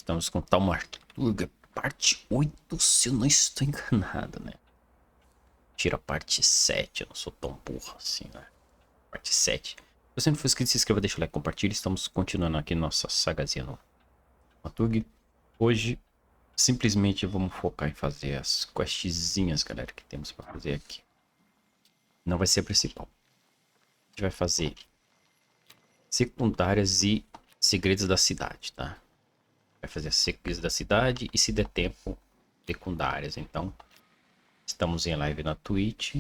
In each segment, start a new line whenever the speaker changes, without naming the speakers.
Estamos com Thaumaturge, parte 8, se eu não estou enganado, né? Tira a parte 7, eu não sou tão burro assim, né? Parte 7. Se você não for inscrito, se inscreva, deixa o like, compartilha. Estamos continuando aqui nossa sagazinha no Thaumaturge. Hoje, simplesmente vamos focar em fazer as questzinhas, galera, que temos para fazer aqui. Não vai ser a principal. A gente vai fazer secundárias e segredos da cidade, tá? Vai fazer segredos da cidade e, se der tempo, secundárias. Então, estamos em live na Twitch.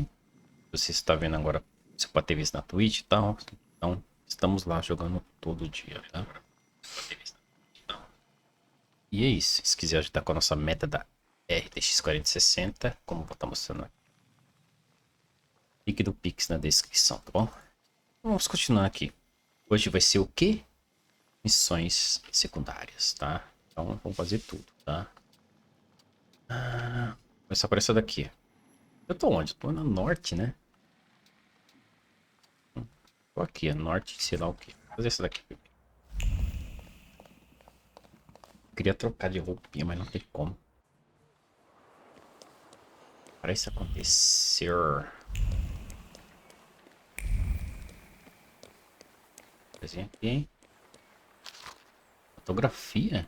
Você está vendo agora, você pode ter visto na Twitch e tal. Então, estamos lá jogando todo dia, tá? E é isso. Se quiser ajudar com a nossa meta da RTX 4060, como vou estar mostrando aqui, link do Pix na descrição, tá bom? Vamos continuar aqui. Hoje vai ser o quê? Missões secundárias, tá? Então, vamos fazer tudo, tá? Começar por essa daqui. Eu tô onde? Eu tô no norte, né? Tô aqui, é norte, sei lá o que. Vou fazer essa daqui primeiro. Queria trocar de roupinha, mas não tem como. Para isso acontecer. Coisinha aqui. Fotografia.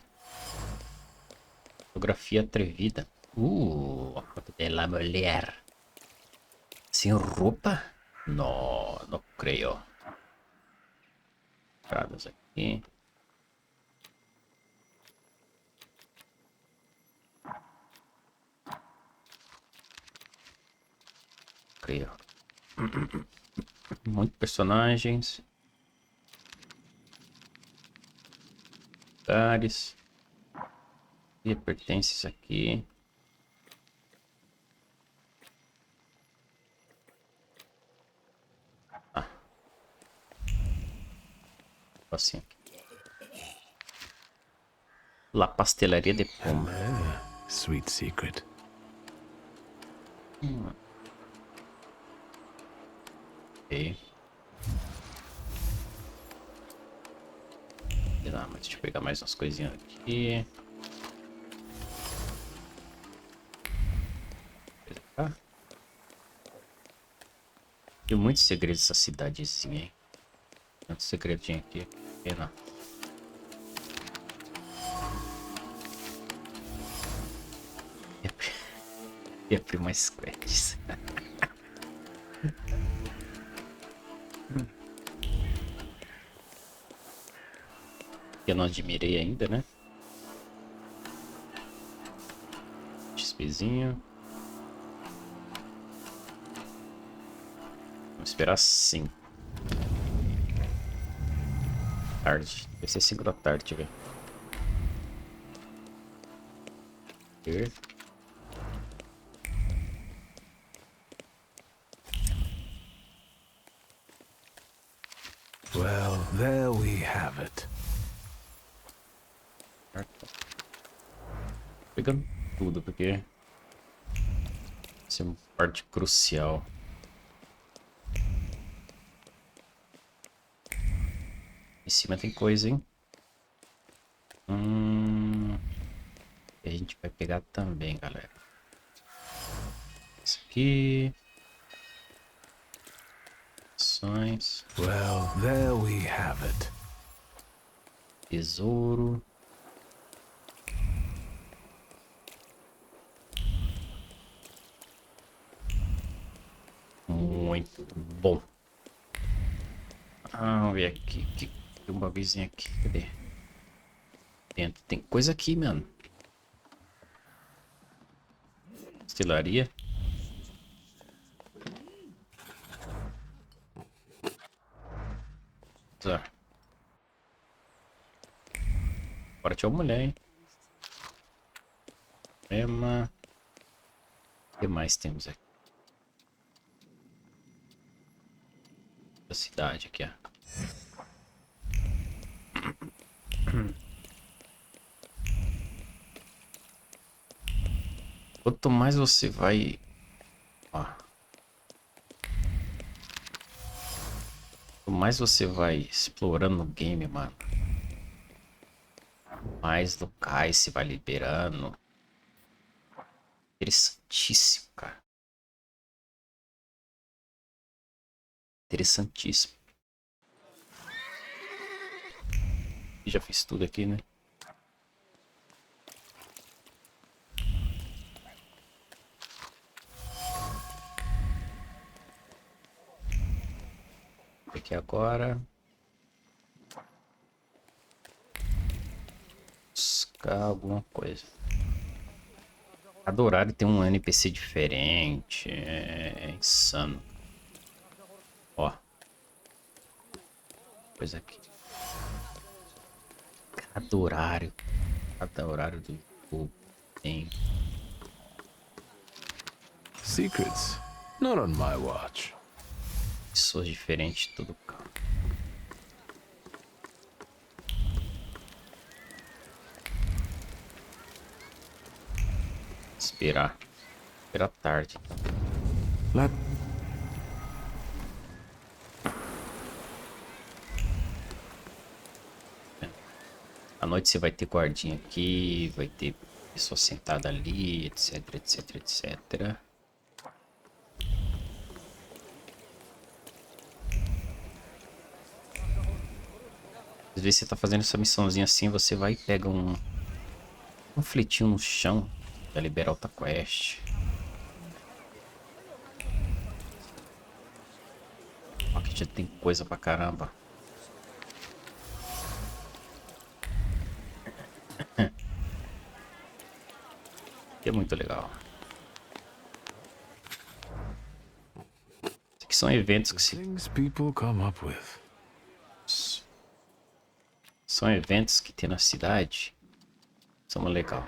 Fotografia atrevida. A foto dela mulher. Sem roupa? Não, não creio. Entradas aqui. Creio. Muitos personagens. Lugares. E pertences aqui. Ah. Assim aqui. La Pastelaria de Poma.
Sweet secret.
Ok. Sei lá, mas deixa eu pegar mais umas coisinhas aqui. Coisa cá. Tem muitos segredos essa cidadezinha, hein? Tanto segredinho aqui. Pena. E abrir mais quests. Eu não admirei ainda, né? XPzinho. Vamos esperar 5. Tarde. Vai ser 5 da tarde, velho.
Well, there we have it.
Pegando tudo, porque essa é uma parte crucial. Em cima tem coisa, hein? A gente vai pegar também, galera. Isso aqui. Ações.
Well, there we have it.
Tesouro. Muito bom. Vamos ver aqui. Tem um bagulhozinho aqui. Cadê? Dentro. Tem coisa aqui, mano. Destilaria. Tá. Agora tinha uma mulher, hein? Ema. O que mais temos aqui? Da cidade aqui, ó. Quanto mais você vai... Ó. Quanto mais você vai explorando o game, mano, Mais locais se vai liberando. Interessantíssimo, cara. Interessantíssimo. Já fiz tudo aqui, né? Aqui agora. Buscar alguma coisa. Cada horário tem um NPC diferente. É insano. Ó. Coisa aqui. Cada horário. Cada horário do jogo tem.
Secrets? Not on my watch.
Pessoas diferentes em todo canto. Esperar. Esperar tarde.
Let
À noite você vai ter guardinha aqui, vai ter pessoa sentada ali, etc, etc, etc. Às vezes você tá fazendo essa missãozinha assim, você vai e pega um fletinho no chão pra liberar outra quest. Aqui já tem coisa pra caramba. E é muito legal. Isso aqui são eventos que se...
things people come up with.
São eventos que tem na cidade. São legal.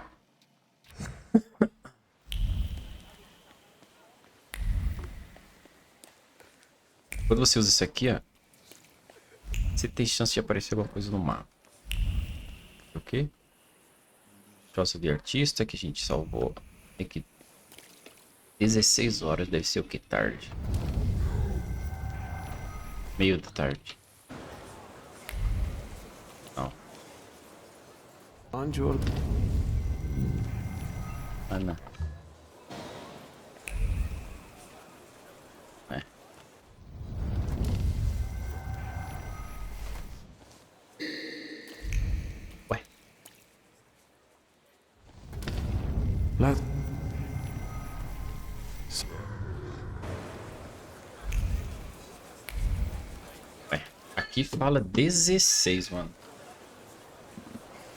Quando você usa isso aqui, ó, você tem chance de aparecer alguma coisa no mapa. Ok? Troço de artista que a gente salvou. Tem que 16 horas, deve ser o que? Tarde. Meio da tarde. Não.
On your
Ah, não. É. Ué.
let
Ué. Aqui fala 16, mano.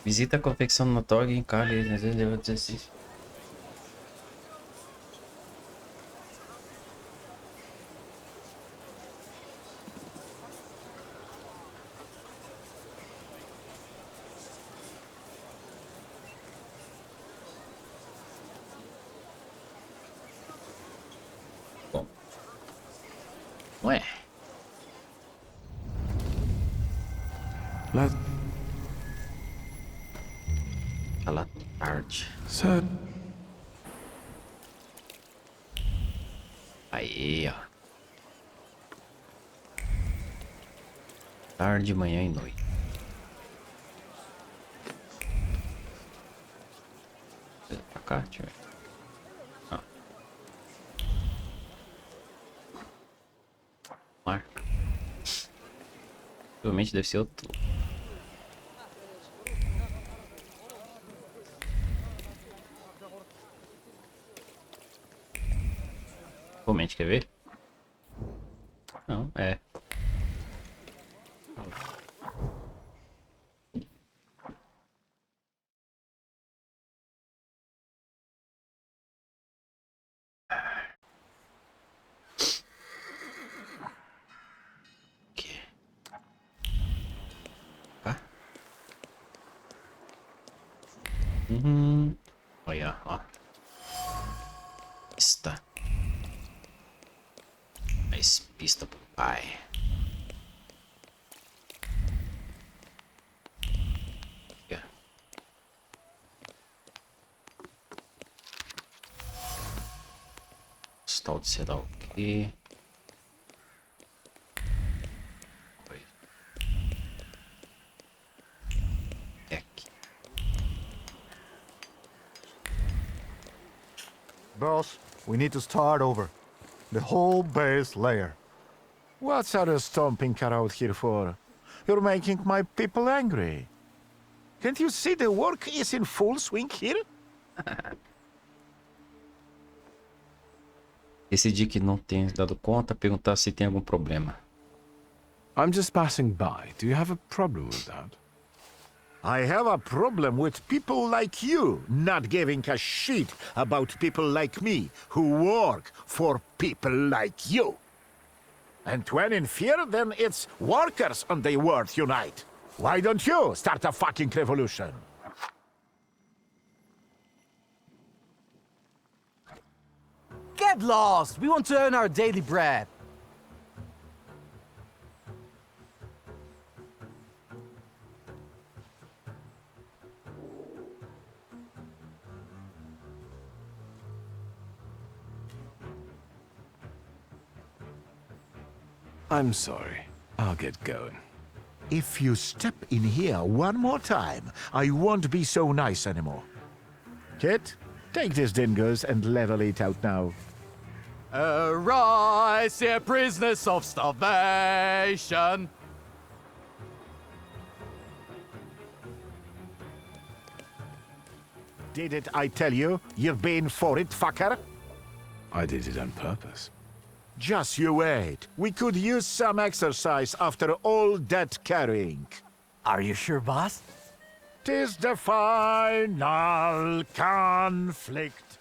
Visita a confecção no Tog em Cali. 16. Bom. Ué.
let
Fala tarde.
said
Aí, ó. Tarde, manhã e noite. Pra cá, deixa eu ver. Ah. Mar. Provavelmente deve ser outro. Realmente, quer ver? Não, é. Aqui. Cá. Olha, ó. Está. Mais pista pro pai. Aqui, ó. Stall de sei lá o quê. Oi. É aqui.
Boss, we need to start over. The whole base layer.
What's our stomping car out here for? You're making my people angry. Can't you see the work is in full swing here?
Decidi que não tenho dado conta, perguntar se tem algum problema.
I'm just passing by. Do you have a problem with that?
I have a problem with people like you not giving a shit about people like me who work for people like you. And when in fear, then it's workers and the world unite. Why don't you start a fucking revolution?
Get lost! We want to earn our daily bread.
I'm sorry. I'll get going.
If you step in here one more time, I won't be so nice anymore. Kit, take these dingoes and level it out now.
Arise, ye prisoners of starvation!
Did I tell you? You're paying for it, fucker?
I did it on purpose.
Just you wait. We could use some exercise after all that carrying.
Are you sure, boss?
'Tis the final conflict.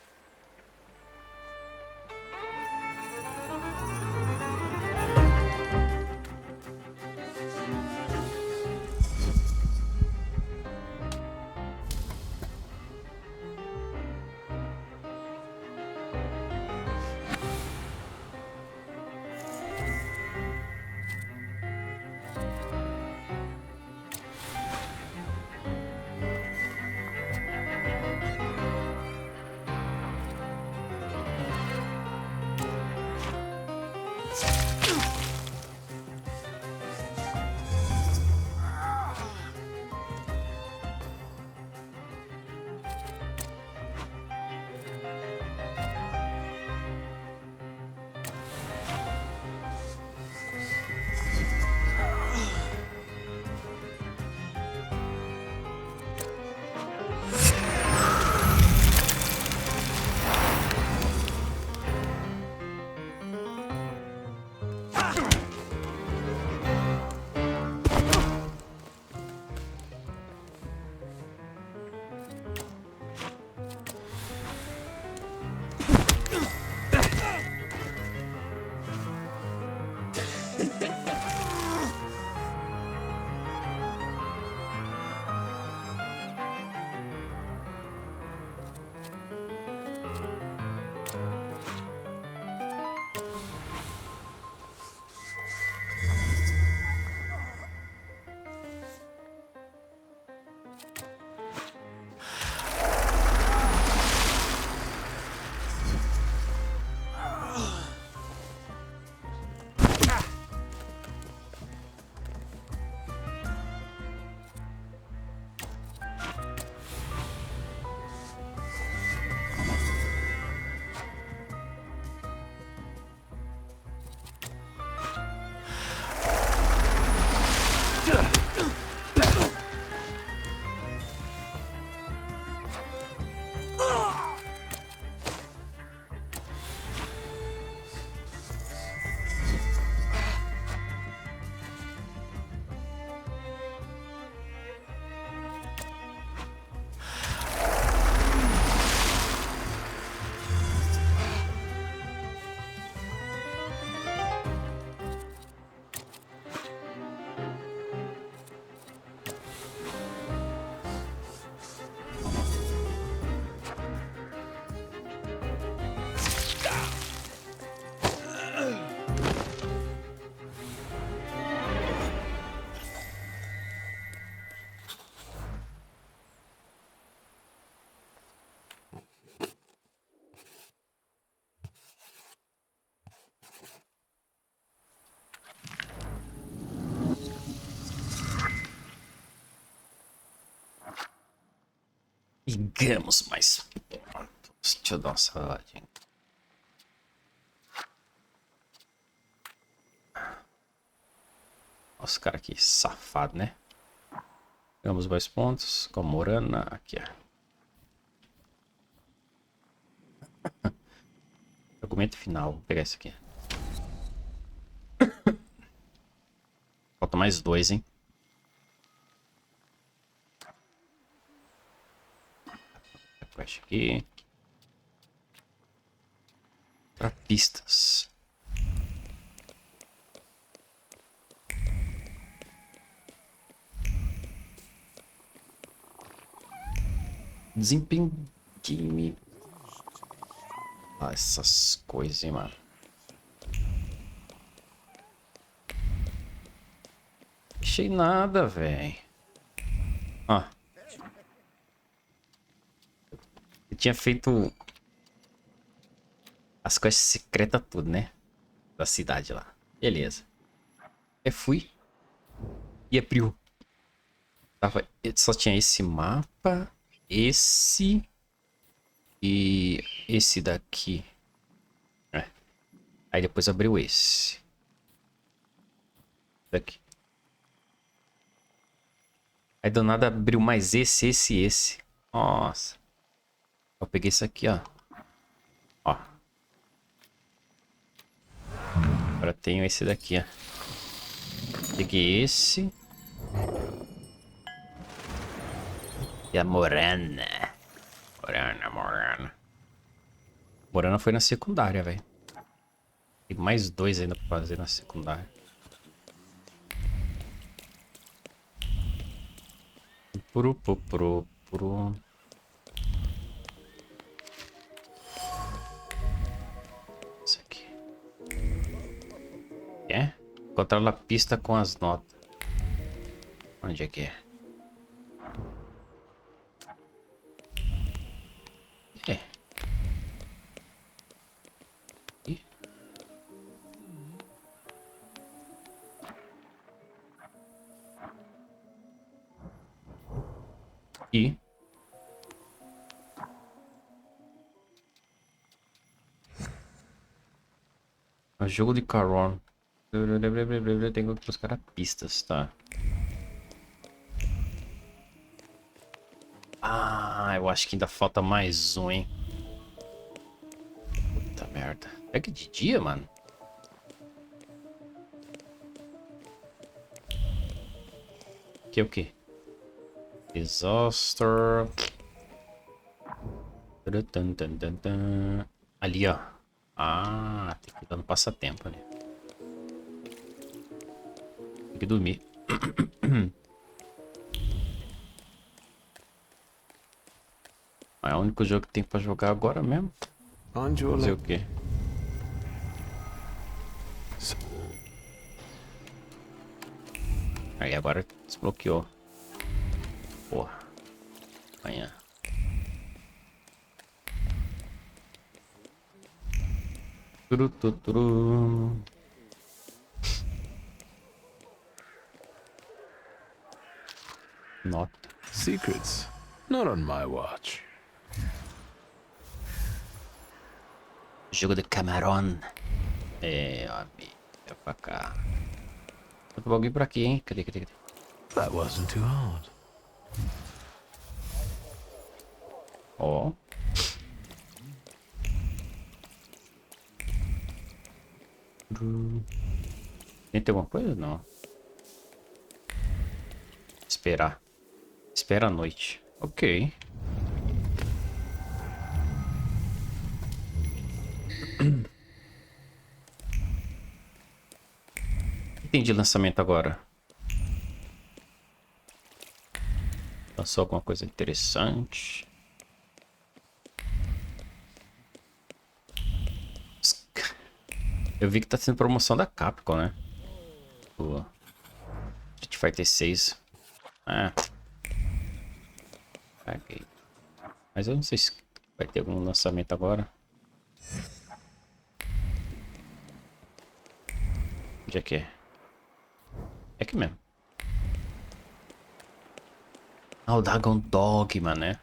Sigamos, mas... Deixa eu dar uma saladinha. Nossa, cara, que safado, né? Pegamos 2 pontos. Com a Morana. Aqui, ó. Argumento final. Vou pegar esse aqui. Falta mais 2, hein? Quest aqui. Pra pistas. Desempenho game. Ah, essas coisas, hein, mano. Achei nada, velho. Ó. Eu tinha feito as quests secretas tudo, né? Da cidade lá. Beleza. Eu fui e abriu. Só tinha esse mapa, esse e esse daqui. É. Aí depois abriu esse. Daqui. Aí do nada abriu mais esse e esse. Nossa. Eu peguei isso aqui, ó. Ó. Agora tenho esse daqui, ó. Peguei esse. E a Morana. Morana. Morana foi na secundária, velho. Tem mais 2 ainda pra fazer na secundária. Puru. Isso aqui. É? Encontrar a pista com as notas. Onde é que é? É. Ih. E o jogo de Caron. Tenho que buscar pistas, tá? Ah, eu acho que ainda falta mais um, hein? Puta merda. Pega de dia, mano. Aqui é o quê? Disaster. Ali, ó. Ah, tem que ir dando passatempo ali. Tem que dormir. É o único jogo que tem pra jogar agora mesmo. Fazer o quê? Aí agora desbloqueou. Porra. Amanhã. Turututuru. Nota.
Secrets. Not on my watch.
Jogo de camarão. É, ó, é pra cá. Outro bagulho pra aqui, hein? Cadê?
That wasn't too hard.
Ó. Tem alguma coisa? Não. Esperar. Espera a noite. Ok. O que tem de lançamento agora? Lançou alguma coisa interessante? Eu vi que tá tendo promoção da Capcom, né? O Street Fighter 6. Ah. Caguei. Mas eu não sei se vai ter algum lançamento agora. Onde é que é? É aqui mesmo. Ah, o Dragon Dogma, né?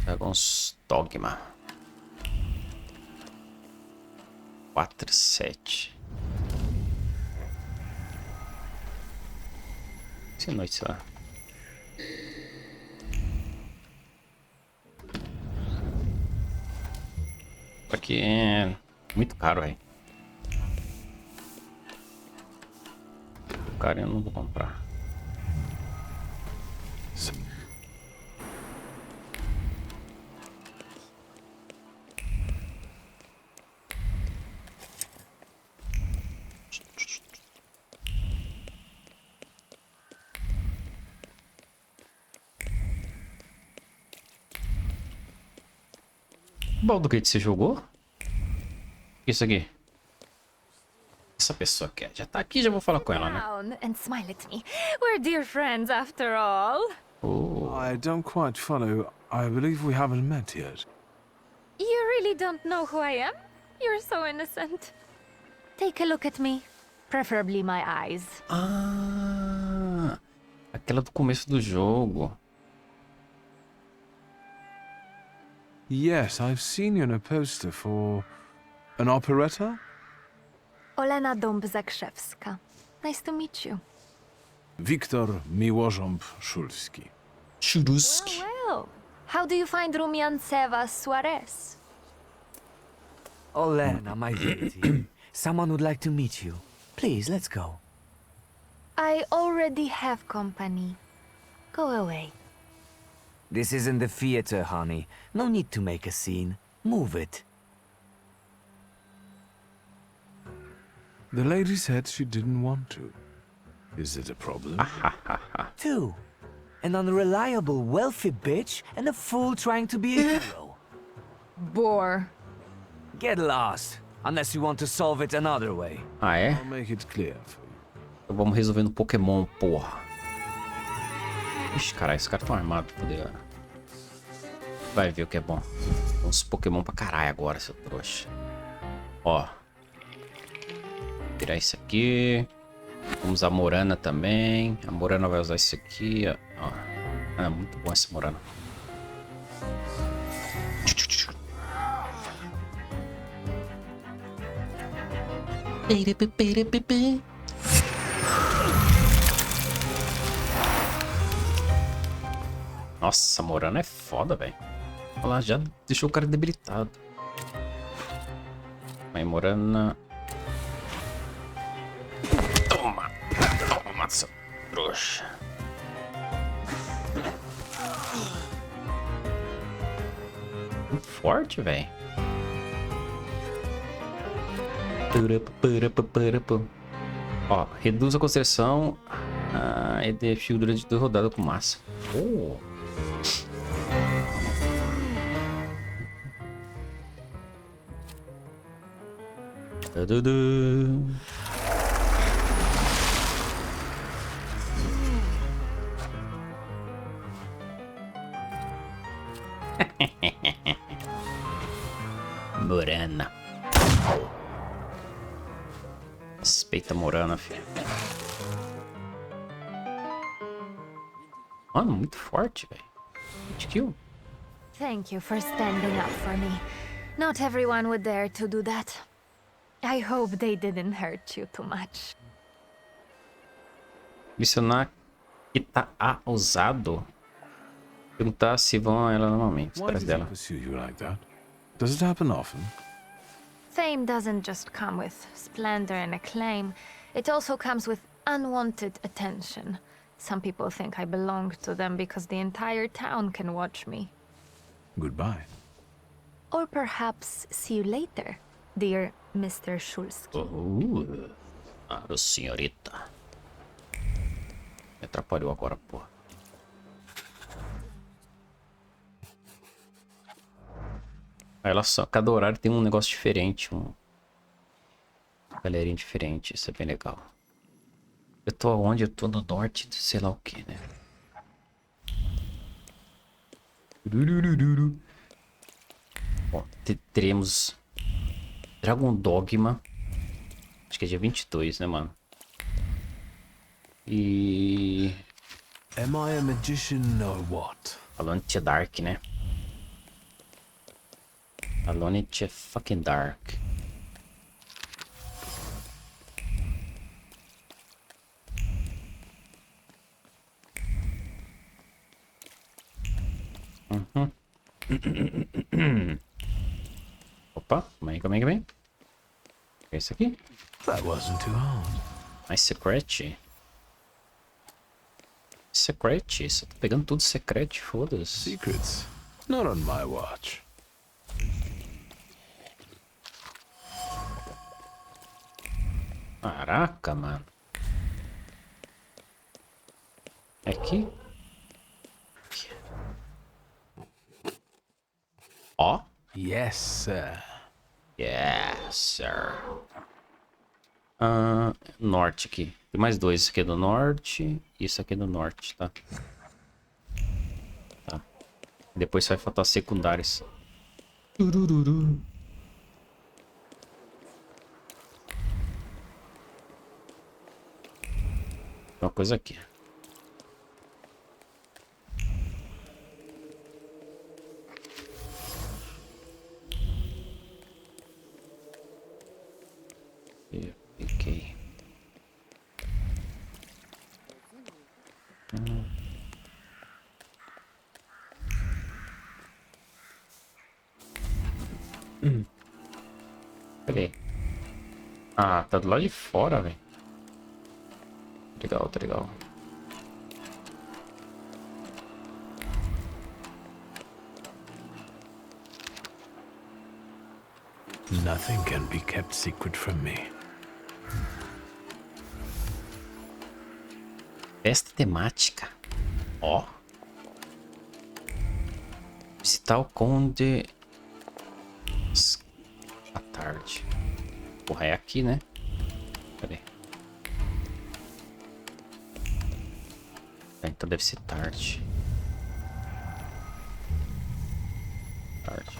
Pega uns dogma. 4, 7. Essa noite, sei lá. Aqui é muito caro, velho. Cara, eu não vou comprar. Baldo, que você jogou? Isso aqui. Essa pessoa quer. Já tá aqui, já vou falar com ela, né?
Down and smile at me. We're dear friends after all.
Oh.
I don't quite follow. I believe we haven't met yet.
You really don't know who I am? You're so innocent. Take a look at me. Preferably my eyes.
Ah, aquela do começo do jogo.
Yes, I've seen you in a poster for an operetta.
Olena Dąb-Zakrzewska. Nice to meet you.
Wiktor Miłożąb-Szulski.
Churuski.
Well, how do you find Rumiancewa Suarez?
Olena, my deity. Someone would like to meet you. Please, let's go.
I already have company. Go away.
This isn't the theater, honey. No need to make a scene. Move it.
The lady said she didn't want to. Is it a problem?
Two. An unreliable, wealthy bitch and a fool trying to be a hero.
Bore.
Get lost. Unless you want to solve it another way.
Ah, é?
I'll make it clear for you.
Então vamos resolver no Pokémon, porra. Ixi, caralho, esses caras estão armados pra poder. Vai ver o que é bom. Uns Pokémon pra caralho agora, seu trouxa. Ó. Tirar isso aqui. Vamos a Morana também. A Morana vai usar isso aqui, ó. Ah, muito bom essa Morana. Nossa, a Morana é foda, velho. Olha lá, já deixou o cara debilitado. Aí, Morana. Toma! Toma, seu trouxa. Muito forte, velho. Ó, reduz a concentração e defio durante 2 rodadas com massa. Oh. Morana. Respeita a Morana, filho. Mano, muito forte, velho. 20 kill.
Thank you for standing up for me. Not everyone would dare to do that. I hope they didn't hurt you too much.
Mencionar que tá usado. Perguntar se vão a ela normalmente.
Why
Atrás
did he
dela.
pursue you like that? Does it happen often?
Fame doesn't just come with splendor and acclaim. It also comes with unwanted attention. Some people think I belong to them because the entire town can watch me.
Goodbye.
Or perhaps see you later, dear Mr. Szulski.
Claro, senhorita. Me atrapalhou agora, porra. Olha só, cada horário tem um negócio diferente, uma galerinha diferente, isso é bem legal. Eu tô onde? Eu tô no norte de sei lá o que, né? Bom, teremos Dragon Dogma. Acho que é dia 22, né, mano? E...
Am I a magician or what?
Falando de Dark, né? Alone it's fucking dark. Opa, calma aí, calma aí, calma aí. É isso aqui?
That wasn't too hard.
Mais secret. Secret, só tô pegando tudo secret, foda-se.
Secrets. Not on my watch.
Caraca, mano. É aqui? Ó.
Yes, sir.
Yes, sir. Norte aqui. Tem mais dois. Isso aqui é do norte. E isso aqui é do norte, tá? Tá. Depois vai faltar secundários. Turururu. Tem uma coisa aqui. Eu fiquei. Peraí. Ah, tá do lado de fora, velho. Legal, tá legal.
Nothing can be kept secret from me.
Festa temática. Ó. Visitar o Conde à tarde. Porra, é aqui, né? Pera aí. Então deve ser tarde. Tarde.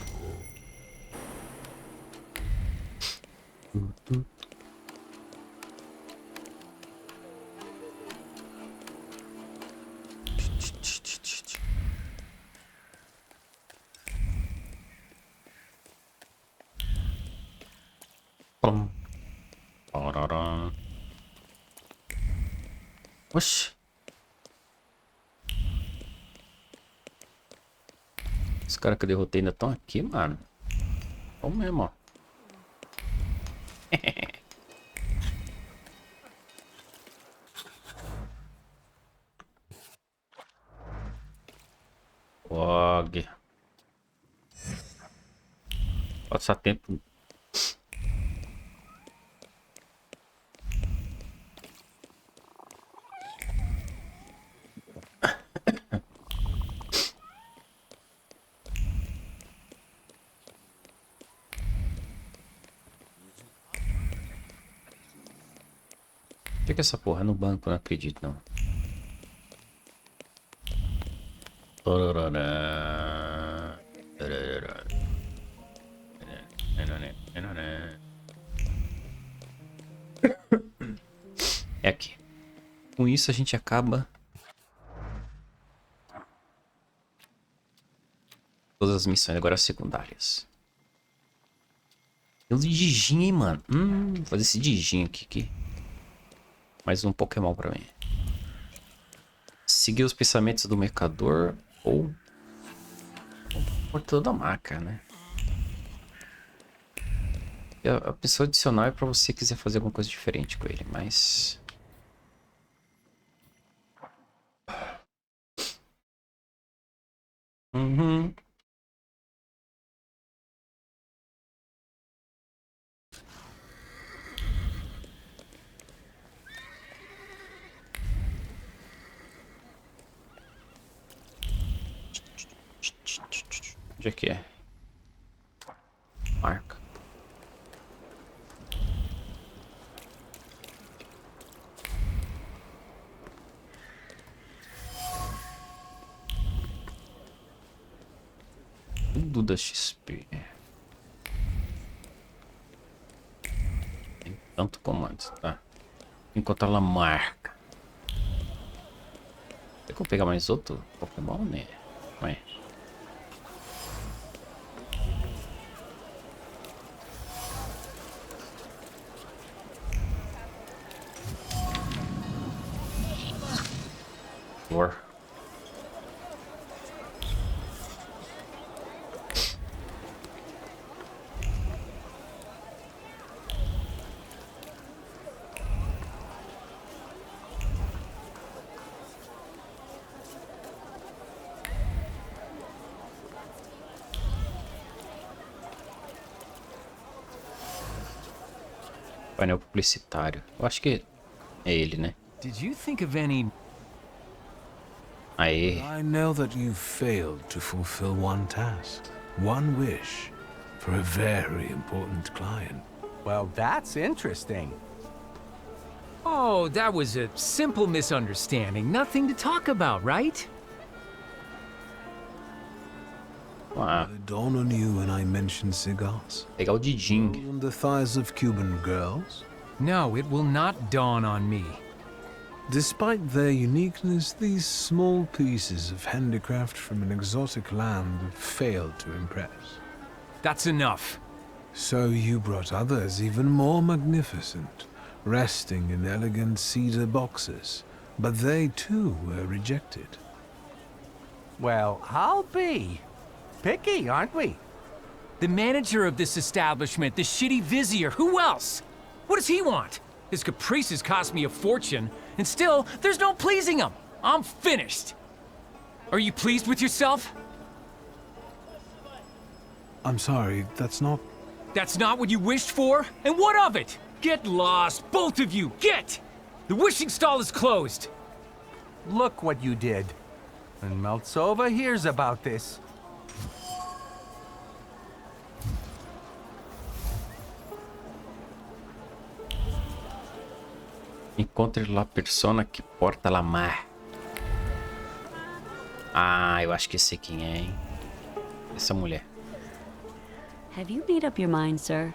Pum. Pararam. Oxi. Os caras que eu derrotei ainda estão aqui, mano. Vamos mesmo, ó. Og. Passar tempo. Fica essa porra no banco, não acredito não. É aqui. Com isso a gente acaba todas as missões agora secundárias. Tem um digin, hein, mano. Vou fazer esse digin aqui. Mais um Pokémon pra mim. Seguir os pensamentos do mercador ou por toda a maca, né? E a pessoa adicional é pra você quiser fazer alguma coisa diferente com ele, mas... Uhum. Onde é que é? Marca. Tudo da XP. Tem tanto comando, tá? Encontrar ela marca. Será que eu vou pegar mais outro Pokémon, né? Ué. favor. Painel publicitário. Eu acho que é ele, né?
Did you think of any...
Aê.
I know that you failed to fulfill one task, one wish, for a very important client.
Well, that's interesting.
Oh, that was a simple misunderstanding. Nothing to talk about, right?
Ah,
Will it dawn on you when I mention cigars?
pegar o Diding.
On the thighs of Cuban girls?
No, it will not dawn on me.
Despite their uniqueness, these small pieces of handicraft from an exotic land have failed to impress.
That's enough.
So you brought others even more magnificent, resting in elegant cedar boxes, but they too were rejected.
Well, I'll be. Picky, aren't we?
The manager of this establishment, the shitty vizier, who else? What does he want? His caprices cost me a fortune, and still, there's no pleasing him. I'm finished. Are you pleased with yourself?
I'm sorry, that's not...
That's not what you wished for? And what of it? Get lost, both of you, get! The wishing stall is closed.
Look what you did. And Maltsova hears about this.
Encontre la persona que porta la mar. Ah, eu acho que sei quem é, hein? Essa mulher.
Have you made up your mind, sir?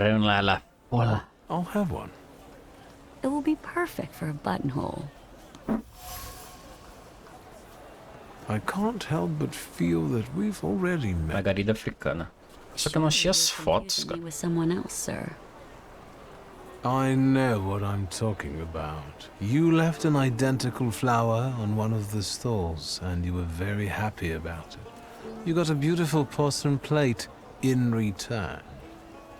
la bola.
I'll have one.
It will be perfect for a buttonhole.
I can't help but feel that we've already met.
Margarida africana. Só que eu não achei as fotos, cara.
With someone else, sir.
I know what I'm talking about. You left an identical flower on one of the stalls, and you were very happy about it. You got a beautiful porcelain plate in return.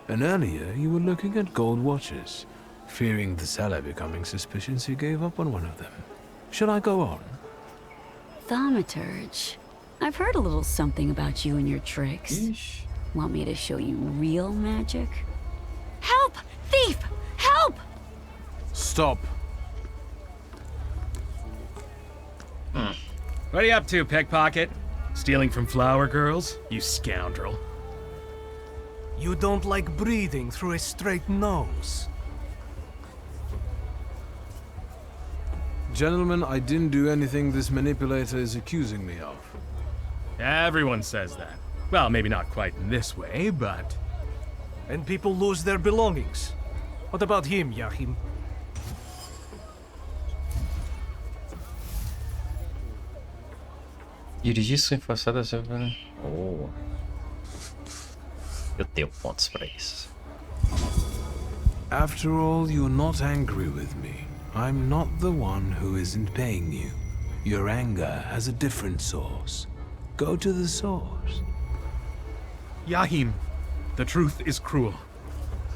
And earlier, you were looking at gold watches. Fearing the seller becoming suspicious, you gave up on one of them. Should I go on?
Thaumaturge. I've heard a little something about you and your tricks.
Ixi.
Want me to show you real magic? Help! Thief! Help!
Stop.
What are you up to, pickpocket? Stealing from flower girls? You scoundrel.
You don't like breathing through a straight nose.
Gentlemen, I didn't do anything this manipulator is accusing me of.
Everyone says that. Well, maybe not quite in this way, but...
And people lose their belongings. What about him, Yahim?
Dirigir sua enforçada. Oh. Eu tenho pontos pra isso.
After all, you're not angry with me. I'm not the one who isn't paying you. Your anger has a different source. Go to the source.
Yahim, the truth is cruel.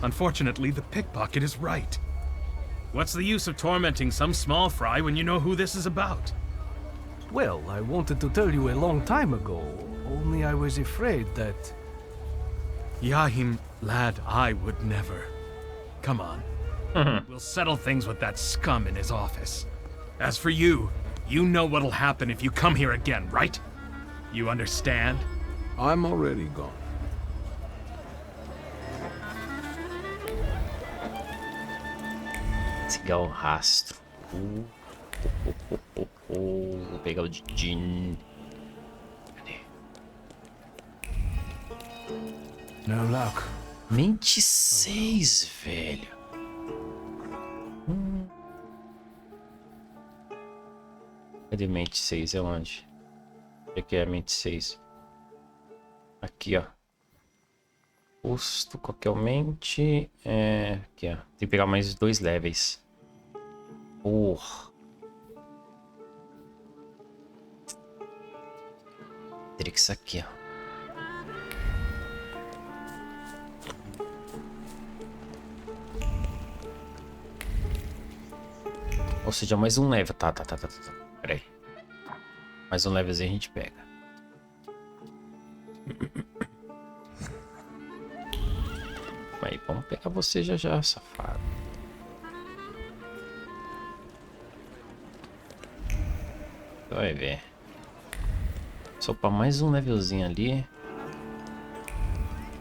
Unfortunately, the pickpocket is right. What's the use of tormenting some small fry when you know who this is about?
Well, I wanted to tell you a long time ago, only I was afraid that...
Yahim, lad, I would never. Come on. We'll settle things with that scum in his office. As for you, you know what'll happen if you come here again, right? You understand?
I'm already gone.
Seguir o rastro. Vou pegar o Jin. Cadê?
No luck.
26, velho. Cadê mente 6? É onde? Onde é que é a mente 6? Aqui, ó. Posto, qualquer mente. É. Aqui, ó. Tem que pegar mais 2 levels. Porra. Teria que ser aqui, ó. Ou seja, mais um level. Tá. Pera aí. Mais um levelzinho a gente pega. Aí, vamos pegar você já, safado. Vai ver. Só para mais um levelzinho ali.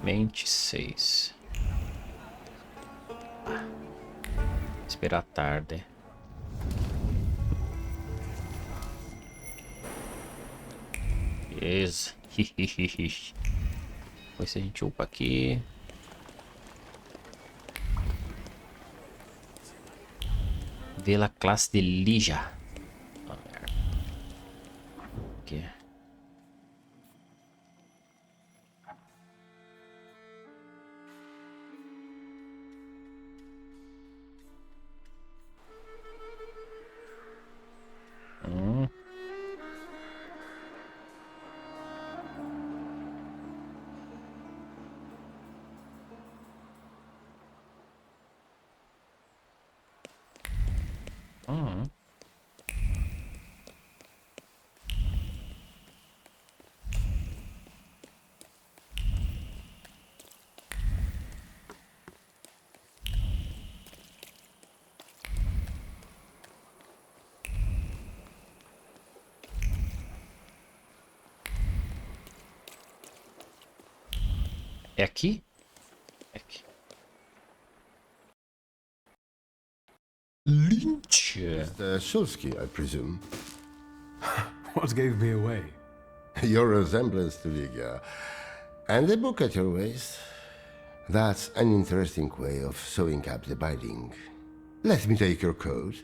Mente 6. Esperar tarde. Beleza. Depois a gente upa aqui. Vê la classe de Lija. Aqui. É aqui? É aqui. Lynch.
Shulsky, I presume.
What gave me away?
Your resemblance to Ligia. And the book at your waist. That's an interesting way of sewing up the binding. Let me take your coat.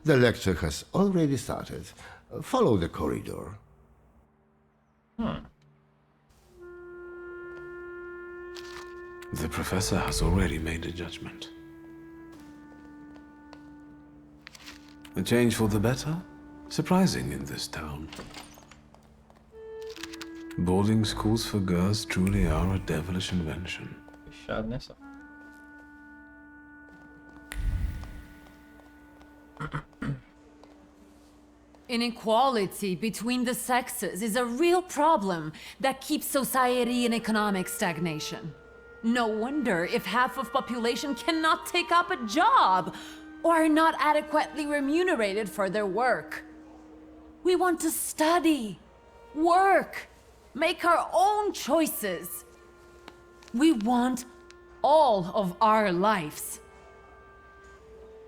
The lecture has already started. Follow the corridor.
The professor has already made a judgment. A change for the better? Surprising in this town. Boarding schools for girls truly are a devilish invention.
Fechado nessa.
Inequality between the sexes is a real problem that keeps society in economic stagnation. No wonder if half of population cannot take up a job or are not adequately remunerated for their work. We want to study, work, make our own choices. We want all of our lives.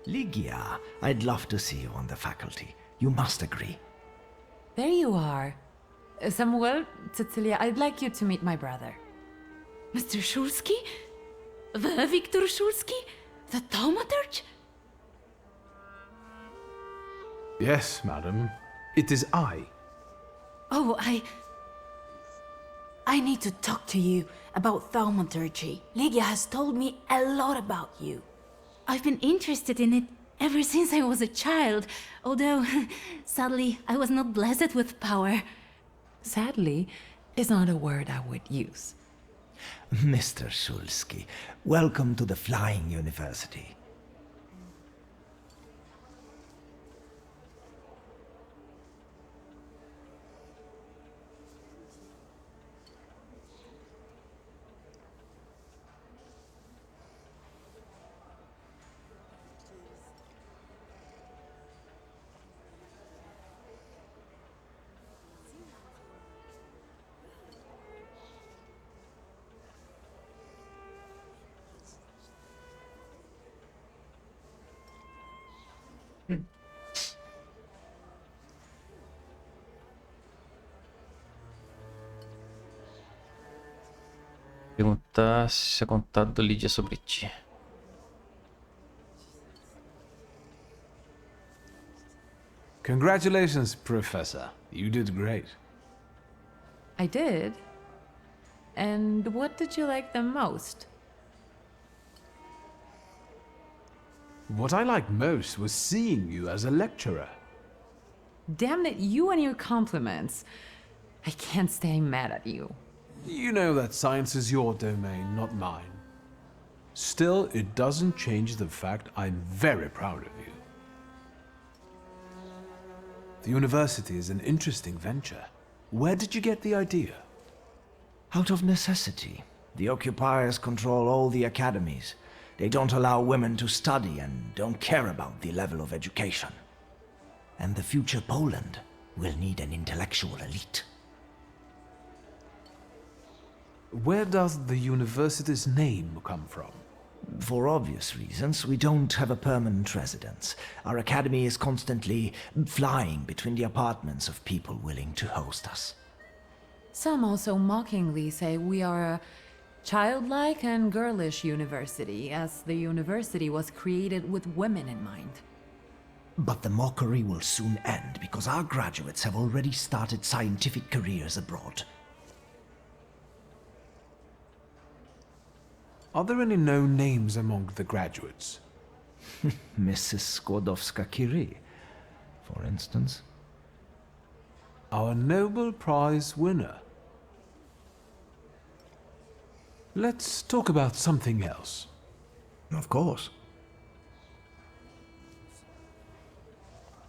Lygia, I'd love to see you on the faculty. You must agree.
There you are. Samuel, Cecilia, I'd like you to meet my brother.
Mr. Szulski? The Victor Szulski? The Thaumaturge?
Yes, madam. It is I.
Oh, I need to talk to you about Thaumaturgy. Lygia has told me a lot about you. I've been interested in it ever since I was a child, although, sadly, I was not blessed with power.
Sadly is not a word I would use.
Mr. Szulski, welcome to the Flying University.
Perguntar se é contado do Lídia sobre ti.
Congratulations, Professor. You did great.
I did? And what did you like the most?
What I liked most was seeing you as a lecturer.
Damn it, you and your compliments. I can't stay mad at you.
You know that science is your domain, not mine. Still, it doesn't change the fact I'm very proud of you. The university is an interesting venture. Where did you get the idea?
Out of necessity. The occupiers control all the academies. They don't allow women to study and don't care about the level of education. And the future Poland will need an intellectual elite.
Where does the university's name come from?
For obvious reasons, we don't have a permanent residence. Our academy is constantly flying between the apartments of people willing to host us.
Some also mockingly say we are a childlike and girlish university, as the university was created with women in mind.
But the mockery will soon end because our graduates have already started scientific careers abroad.
Are there any known names among the graduates?
Mrs. Skłodowska-Curie, for instance.
Our Nobel Prize winner. Let's talk about something else.
Of course.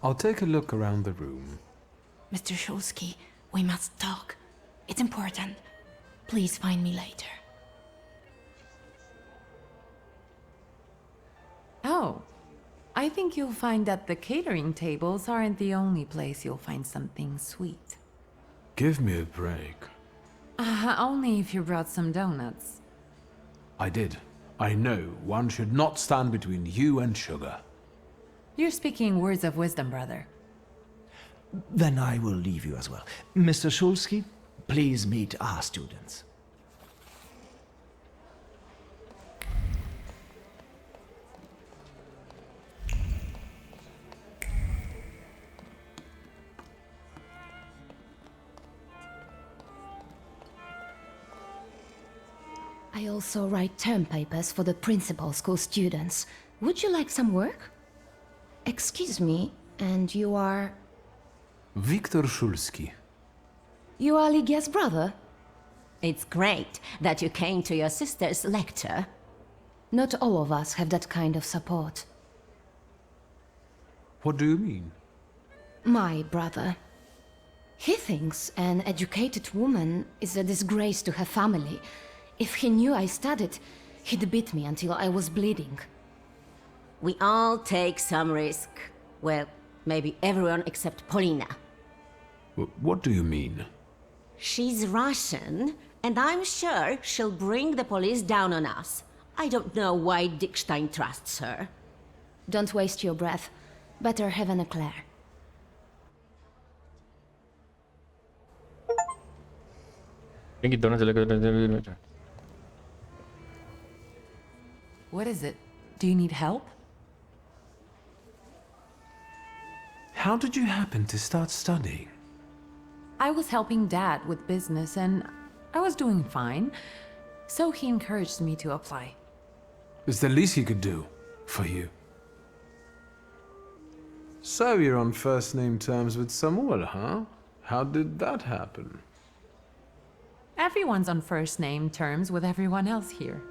I'll take a look around the room.
Mr. Szulski, we must talk. It's important. Please find me later.
Oh, I think you'll find that the catering tables aren't the only place you'll find something sweet.
Give me a break.
Only if you brought some donuts.
I did. I know one should not stand between you and sugar.
You're speaking words of wisdom, brother.
Then I will leave you as well. Mr. Szulski, please meet our students.
I also write term papers for the principal school students. Would you like some work? Excuse me, and you are...
Wiktor Szulski.
You are Lygia's brother?
It's great that you came to your sister's lecture.
Not all of us have that kind of support.
What do you mean?
My brother. He thinks an educated woman is a disgrace to her family. If he knew I studied, he'd beat me until I was bleeding.
We all take some risk. Well, maybe everyone except Polina.
What do you mean?
She's Russian, and I'm sure she'll bring the police down on us. I don't know why Dickstein trusts her.
Don't waste your breath. Better have an eclair.
What is it? Do you need help?
How did you happen to start studying?
I was helping Dad with business and I was doing fine. So he encouraged me to apply.
It's the least he could do for you. So you're on first name terms with Samuel, huh? How did that happen?
Everyone's on first name terms with everyone else here.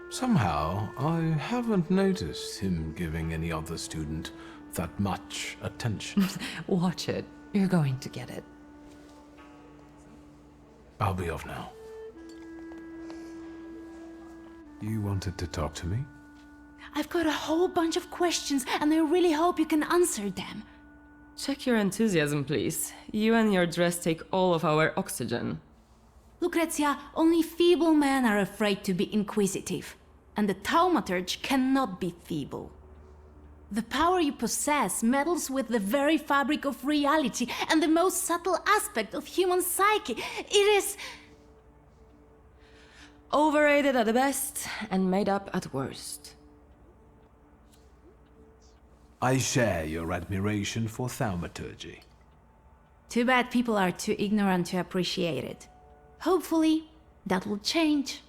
Somehow, I haven't noticed him giving any other student that much attention.
Watch it. You're going to get it.
I'll be off now. You wanted to talk to me?
I've got a whole bunch of questions, and I really hope you can answer them.
Check your enthusiasm, please. You and your dress take all of our oxygen.
Lucrezia, only feeble men are afraid to be inquisitive. And the Thaumaturge cannot be feeble. The power you possess meddles with the very fabric of reality and the most subtle aspect of human psyche. It is...
Overrated at best and made up at worst.
I share your admiration for Thaumaturge.
Too bad people are too ignorant to appreciate it. Hopefully, that will change.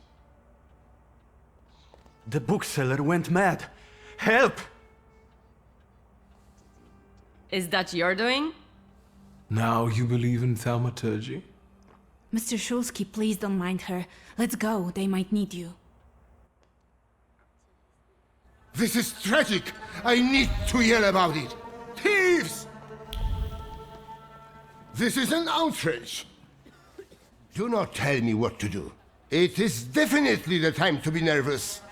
The bookseller went mad. Help!
Is that your doing?
Now you believe in Thaumaturge?
Mr. Szulski, please don't mind her. Let's go, they might need you.
This is tragic! I need to yell about it! Thieves! This is an outrage! Do not tell me what to do. It is definitely the time to be nervous.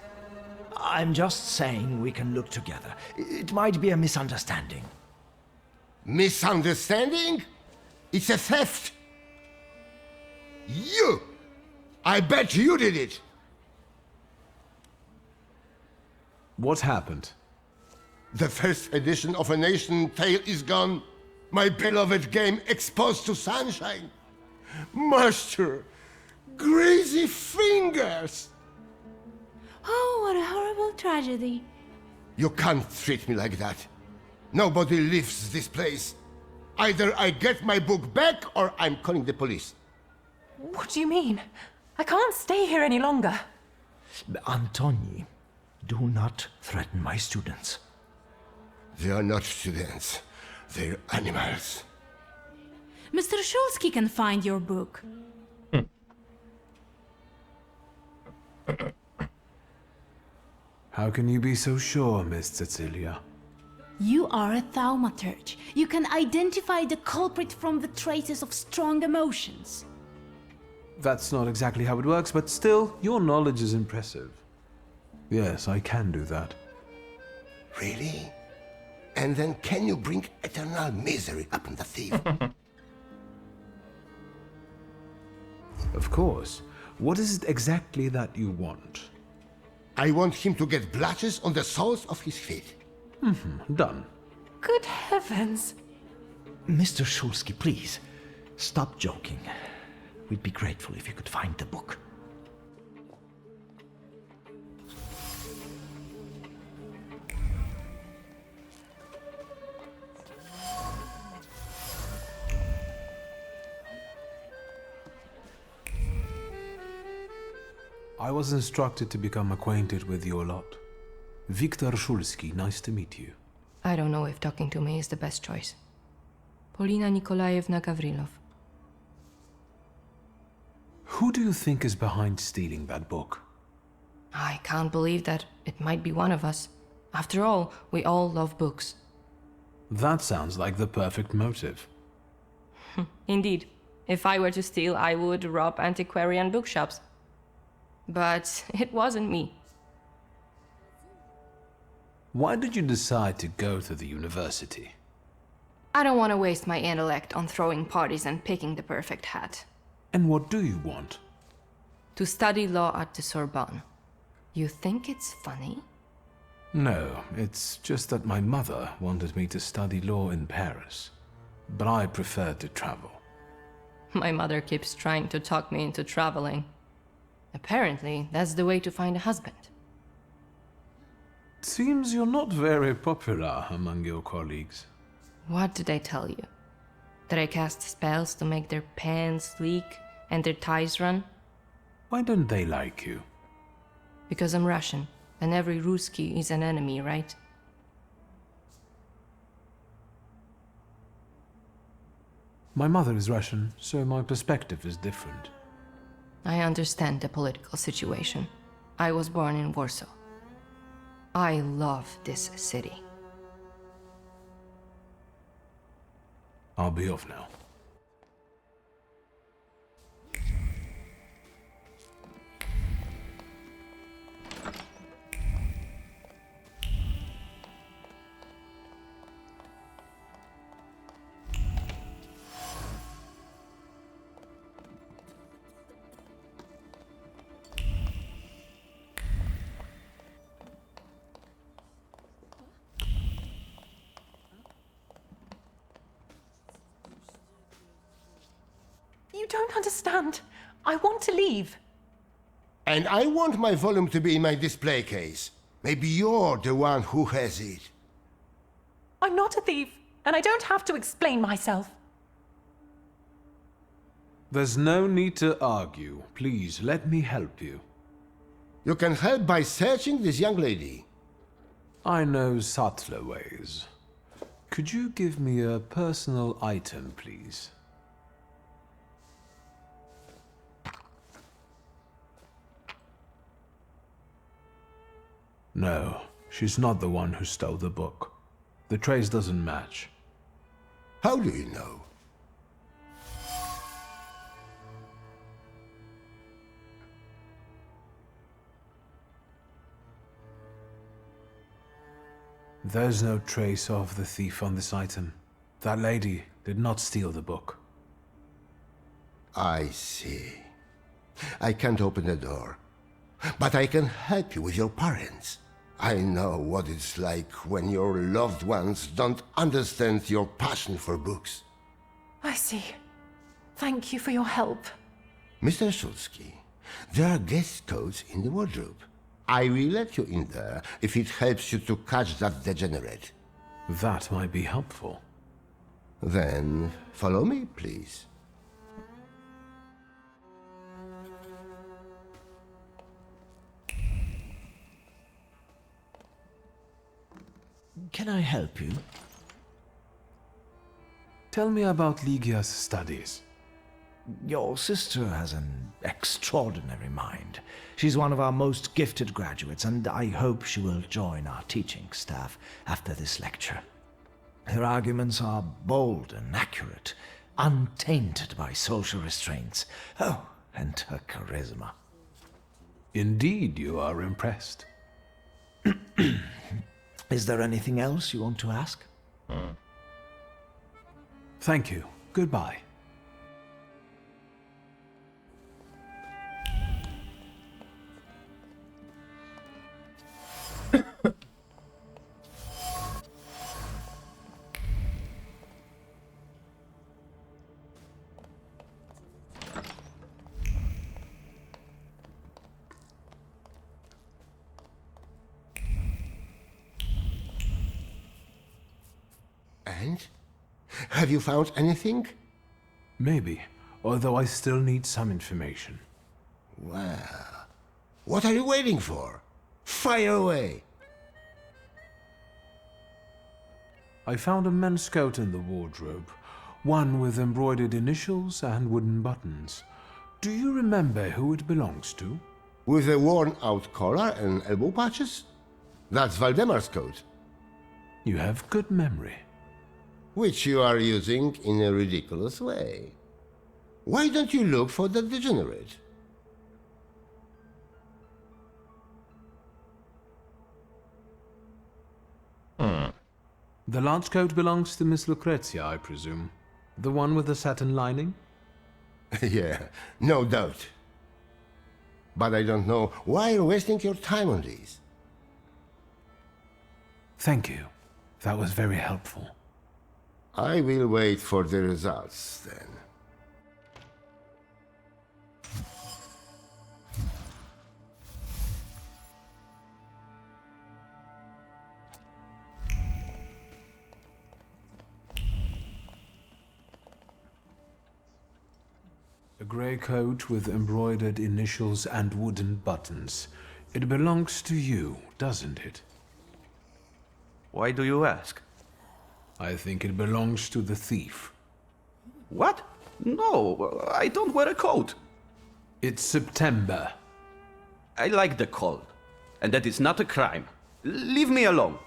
I'm just saying we can look together. It might be a misunderstanding.
Misunderstanding? It's a theft! You! I bet you did it!
What happened?
The first edition of A Nation Tale is gone. My beloved game exposed to sunshine. Master! Crazy fingers!
Oh, what a horrible tragedy.
You can't treat me like that. Nobody leaves this place. Either I get my book back or I'm calling the police.
What do you mean? I can't stay here any longer.
Antoni, do not threaten my students.
They are not students. They're animals.
Mr. Szulski can find your book.
How can you be so sure, Miss Cecilia?
You are a Thaumaturge. You can identify the culprit from the traces of strong emotions.
That's not exactly how it works, but still, your knowledge is impressive. Yes, I can do that.
Really? And then can you bring eternal misery upon the thief?
Of course. What is it exactly that you want?
I want him to get blotches on the soles of his feet.
Done.
Good heavens.
Mr. Szulski, please, stop joking. We'd be grateful if you could find the book.
I was instructed to become acquainted with your lot. Viktor Shulsky, nice to meet you.
I don't know if talking to me is the best choice. Polina Nikolaevna Gavrilov.
Who do you think is behind stealing that book?
I can't believe that it might be one of us. After all, we all love books.
That sounds like the perfect motive.
Indeed. If I were to steal, I would rob antiquarian bookshops. But it wasn't me.
Why did you decide to go to the university?
I don't want to waste my intellect on throwing parties and picking the perfect hat.
And what do you want?
To study law at the Sorbonne. You think it's funny?
No, it's just that my mother wanted me to study law in Paris. But I preferred to travel.
My mother keeps trying to talk me into traveling. Apparently, that's the way to find a husband.
Seems you're not very popular among your colleagues.
What did I tell you? That I cast spells to make their pants leak and their ties run?
Why don't they like you?
Because I'm Russian, and every Ruski is an enemy, right?
My mother is Russian, so my perspective is different.
I understand the political situation. I was born in Warsaw. I love this city.
I'll be off now.
You don't understand. I want to leave.
And I want my volume to be in my display case. Maybe you're the one who has it.
I'm not a thief, and I don't have to explain myself.
There's no need to argue. Please, let me help you.
You can help by searching this young lady.
I know subtler ways. Could you give me a personal item, please? No, she's not the one who stole the book. The trace doesn't match.
How do you know?
There's no trace of the thief on this item. That lady did not steal the book.
I see. I can't open the door, but I can help you with your parents. I know what it's like when your loved ones don't understand your passion for books.
I see. Thank you for your help.
Mr. Shulsky, there are guest codes in the wardrobe. I will let you in there if it helps you to catch that degenerate.
That might be helpful.
Then follow me, please.
Can I help you?
Tell me about Ligia's studies.
Your sister has an extraordinary mind. She's one of our most gifted graduates, and I hope she will join our teaching staff after this lecture. Her arguments are bold and accurate, untainted by social restraints. Oh, and her charisma.
Indeed, you are impressed.
Is there anything else you want to ask?
Thank you. Goodbye.
And? Have you found anything?
Maybe, although I still need some information.
Well, What are you waiting for? Fire away!
I found a men's coat in the wardrobe. One with embroidered initials and wooden buttons. Do you remember who it belongs to?
With a worn-out collar and elbow patches? That's Waldemar's coat.
You have good memory.
Which you are using in a ridiculous way. Why don't you look for that degenerate?
The large coat belongs to Miss Lucrezia, I presume. The one with the satin lining?
Yeah, no doubt. But I don't know why you're wasting your time on these.
Thank you. That was very helpful.
I will wait for the results then.
A grey coat with embroidered initials and wooden buttons. It belongs to you, doesn't it?
Why do you ask?
I think it belongs to the thief.
What? No, I don't wear a coat.
It's September.
I like the cold, and that is not a crime. Leave me alone.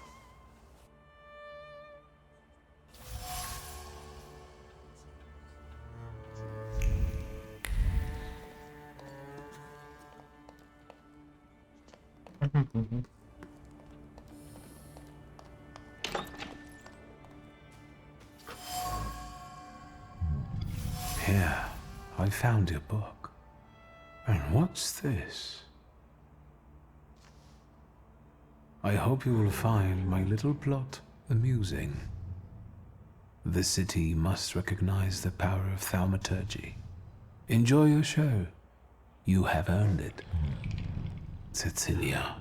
Here, I found your book. And what's this? I hope you will find my little plot amusing. The city must recognize the power of Thaumaturge. Enjoy your show. You have earned it. Cecilia.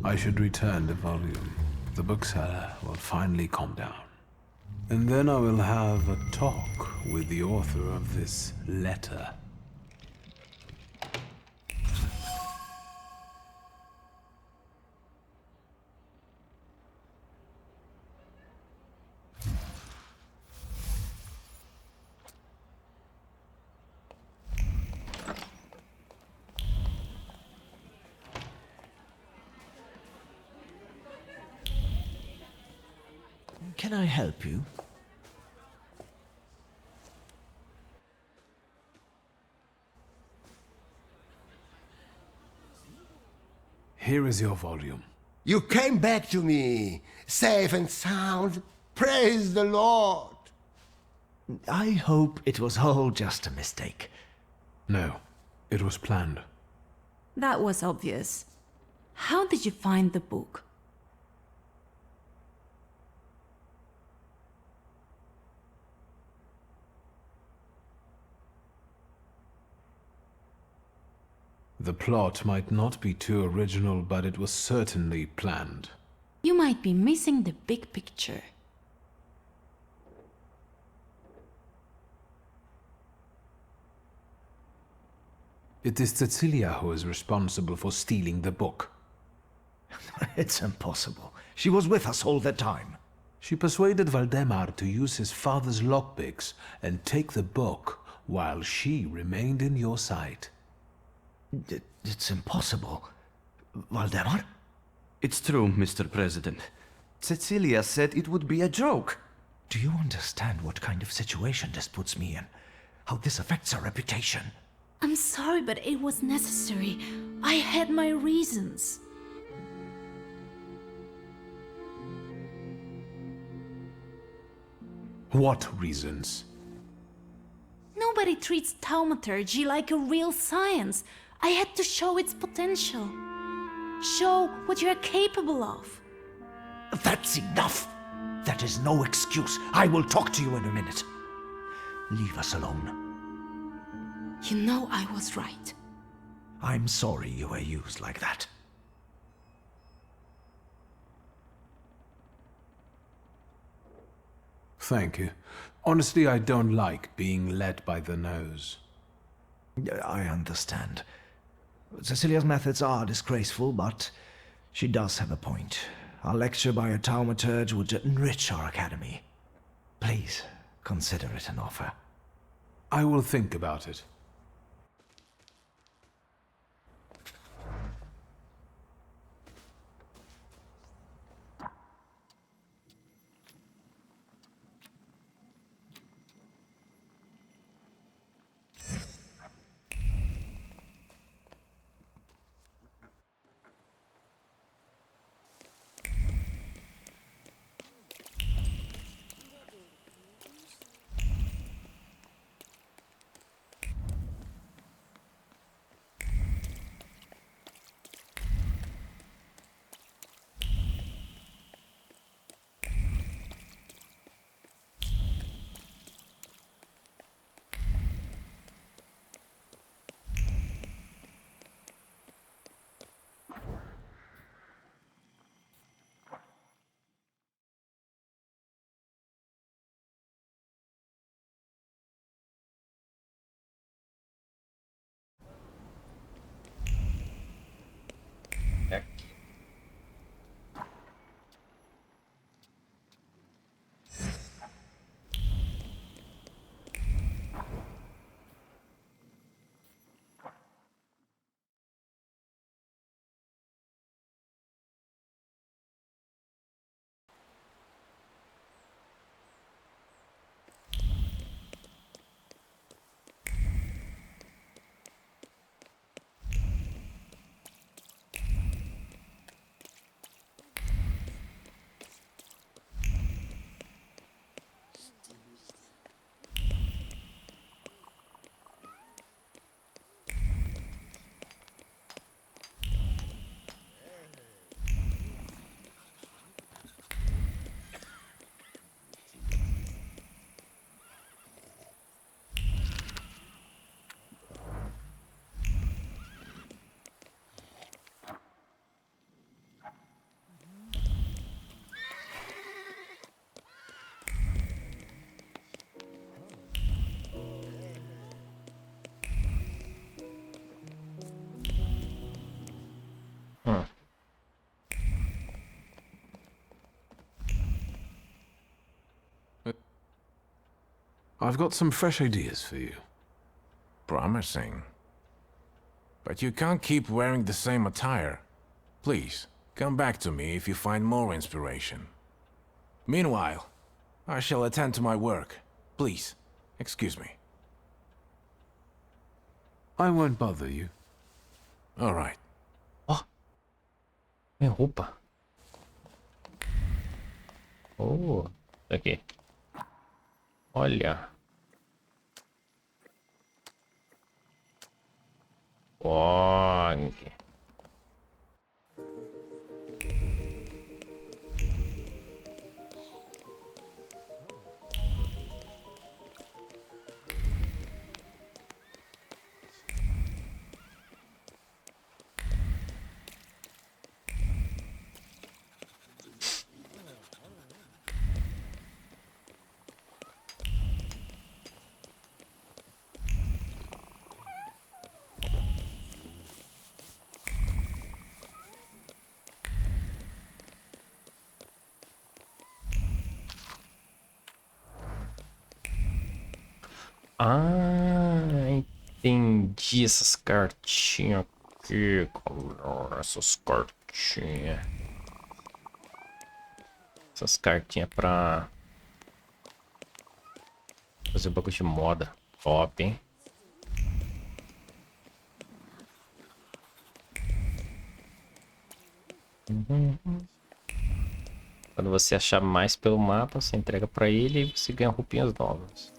I should return the volume. The bookseller will finally calm down. And then I will have a talk with the author of this letter.
Can I help you?
Here is your volume.
You came back to me, safe and sound. Praise the Lord.
I hope it was all just a mistake.
No, it was planned.
That was obvious. How did you find the book?
The plot might not be too original, but it was certainly planned.
You might be missing the big picture.
It is Cecilia who is responsible for stealing the book.
It's impossible. She was with us all the time.
She persuaded Waldemar to use his father's lockpicks and take the book while she remained in your sight.
It's impossible. Waldemar?
It's true, Mr. President. Cecilia said it would be a joke.
Do you understand what kind of situation this puts me in? How this affects our reputation?
I'm sorry, but it was necessary. I had my reasons.
What reasons?
Nobody treats Thaumaturge like a real science. I had to show its potential. Show what you are capable of.
That's enough! That is no excuse. I will talk to you in a minute. Leave us alone.
You know I was right.
I'm sorry you were used like that.
Thank you. Honestly, I don't like being led by the nose.
I understand. Cecilia's methods are disgraceful, but she does have a point. A lecture by a Thaumaturge would enrich our academy. Please, consider it an offer.
I will think about it. I've got some fresh ideas for you.
Promising. But you can't keep wearing the same attire. Please, come back to me if you find more inspiration. Meanwhile, I shall attend to my work. Please, excuse me.
I won't bother you.
All right.
Ó, minha roupa. Oh, aqui. Olha. Olha. Ah, entendi essas cartinhas aqui, galera. Essas cartinhas. Essas cartinhas pra fazer bagulho de moda. Top, hein? Quando você achar mais pelo mapa, você entrega pra ele e você ganha roupinhas novas.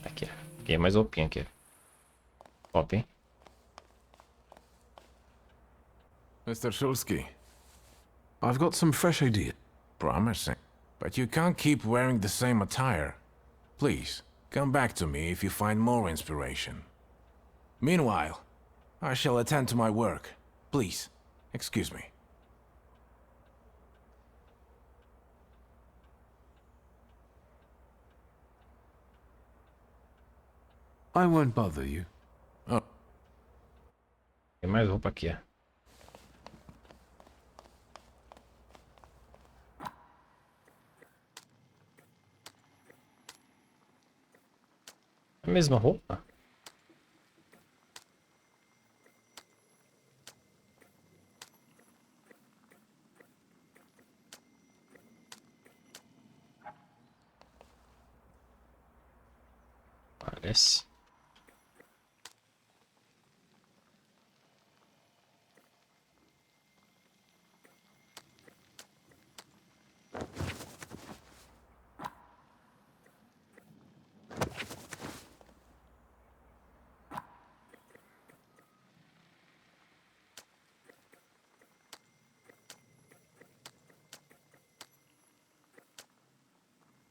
Aqui, aqui é mais roupinha aqui. Top, hein?
Mr. Shulsky.
I've got some fresh ideas.
Promising. But you can't keep wearing the same attire. Please, come back to me if you find more inspiration. Meanwhile, I shall attend to my work. Please, excuse me.
I won't bother you.
Oh.
Tem mais roupa aqui, ó. A mesma roupa? Parece.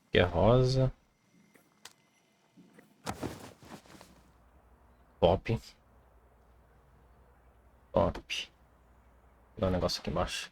Aqui é rosa. Top. Top. Vou dar um negócio aqui embaixo.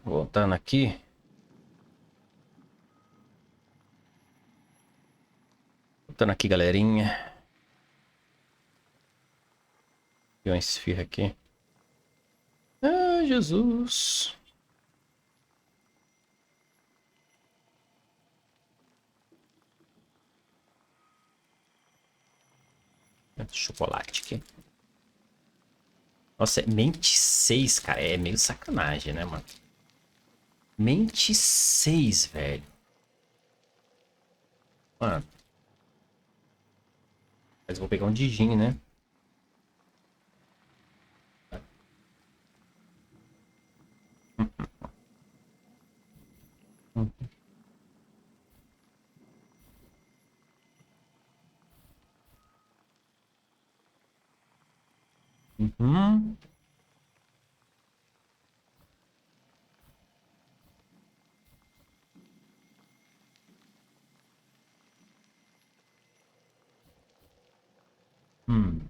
Voltando aqui. Voltando aqui, galerinha. Tem uma esfirra aqui. Ah, Jesus. Chocolate aqui. Nossa, mente 6, cara. É meio sacanagem, né, mano? Mente 6, velho. Mano. Mas vou pegar um Digin, né? Uhum. Hum.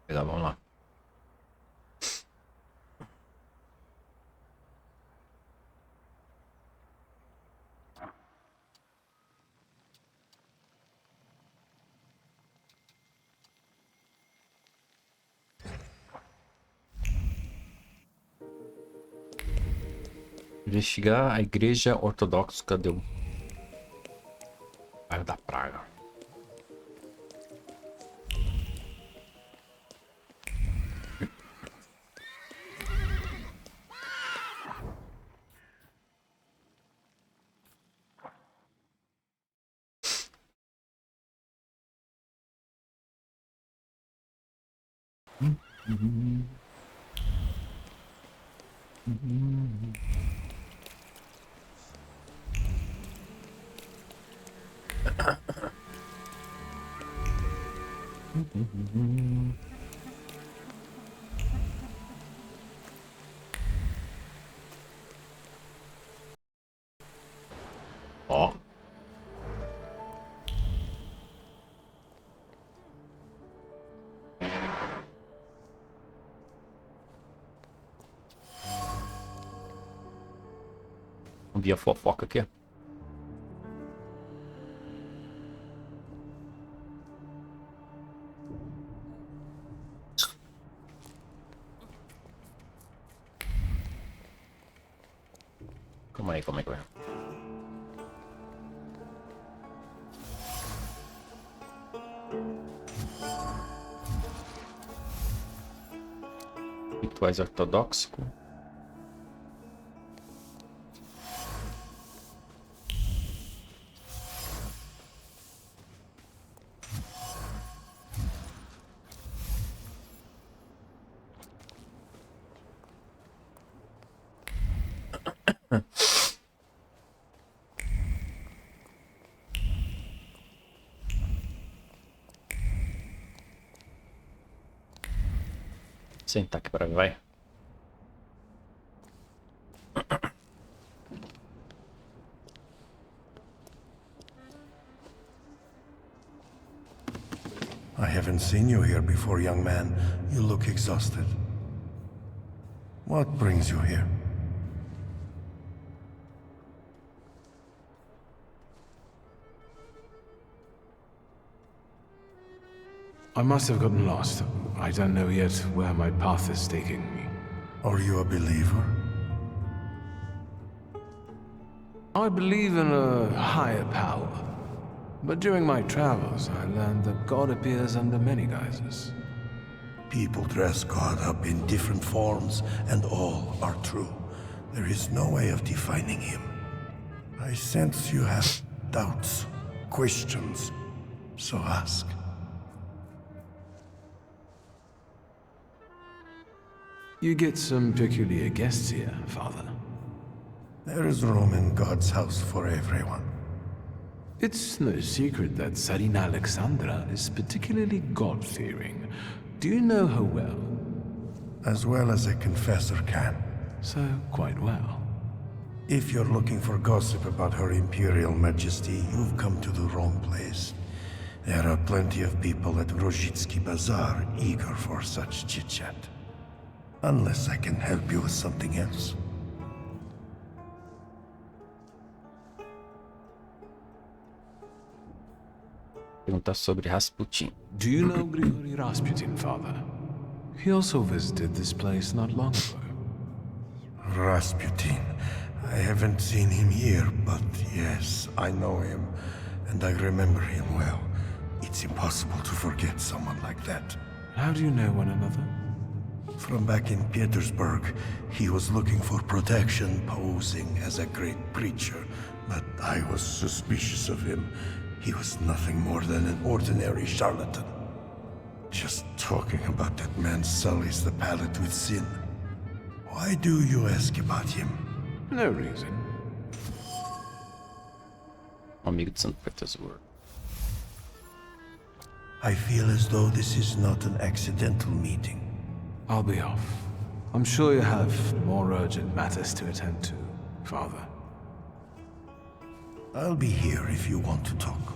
Legal, vamos lá. Investigar a igreja ortodoxa do bairro da Praga. Ó. Vamos ver a fofoca aqui. Calma aí, calma aí, calma aí. Rituais ortodoxos. Sentar aqui para mim, vai.
I haven't seen you here before, young man. You look exhausted. What brings you here?
I must have gotten lost. I don't know yet where my path is taking me.
Are you a believer?
I believe in a higher power. But during my travels, I learned that God appears under many guises.
People dress God up in different forms, and all are true. There is no way of defining him. I sense you have doubts, questions, so ask.
You get some peculiar guests here, Father.
There is room in God's house for everyone.
It's no secret that Tsarina Alexandra is particularly God-fearing. Do you know her well?
As well as a confessor can.
So, quite well.
If you're looking for gossip about Her Imperial Majesty, you've come to the wrong place. There are plenty of people at Rozhitsky Bazaar eager for such chit-chat. Unless I can help you with something else.
Perguntar sobre Rasputin.
Do you know Grigory Rasputin, Father? He also visited this place not long ago.
Rasputin. I haven't seen him here, but yes, I know him, and I remember him well. It's impossible to forget someone like that.
How do you know one another?
From back in Petersburg, he was looking for protection, posing as a great preacher, but I was suspicious of him. He was nothing more than an ordinary charlatan. Just talking about that man sullies the palate with sin. Why do you ask about him?
No reason.
Amigo de Santo Petersburgo.
I feel as though this is not an accidental meeting.
I'll be off. I'm sure you have more urgent matters to attend to, Father.
I'll be here if you want to talk.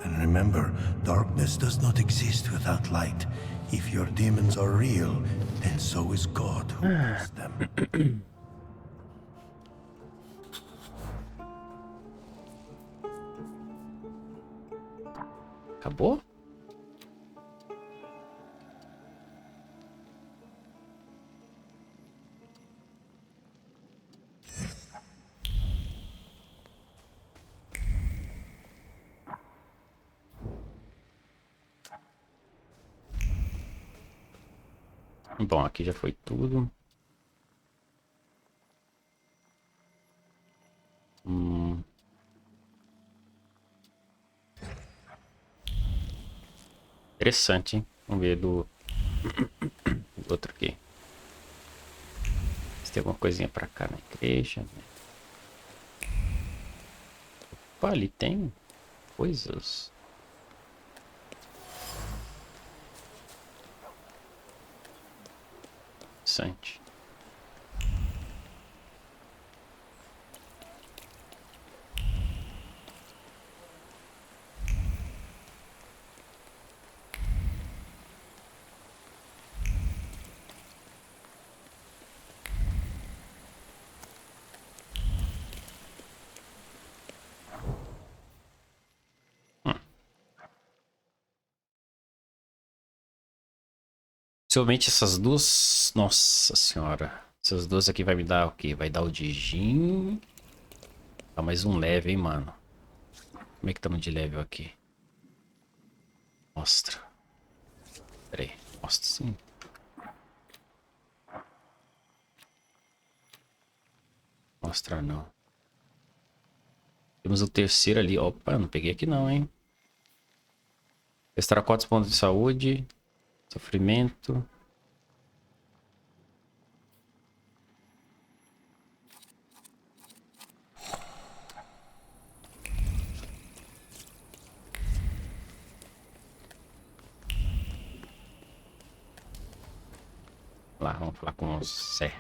And remember, darkness does not exist without light. If your demons are real, then so is God who loves them.
Acabou? Bom, aqui já foi tudo. Interessante, hein? Vamos ver do outro aqui. Se tem alguma coisinha pra cá na igreja. Opa, ali tem coisas. Interessante. Possivelmente essas duas... Nossa senhora. Essas duas aqui vai me dar o quê? Vai dar o de Jin. Dá mais um level, hein, mano. Como é que estamos de level aqui? Mostra. Pera aí. Mostra sim. Mostrar não. Temos o terceiro ali. Opa, não peguei aqui não, hein. Restaurar 4 pontos de saúde. Sofrimento. Lá, vamos falar com o Zé.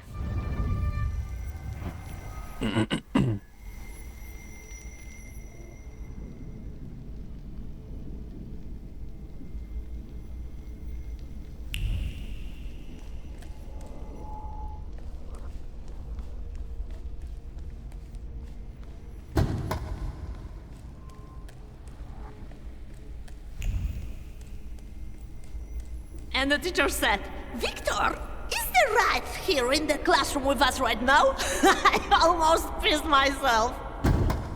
And the teacher said, Victor, is the right here in the classroom with us right now? I almost pissed myself.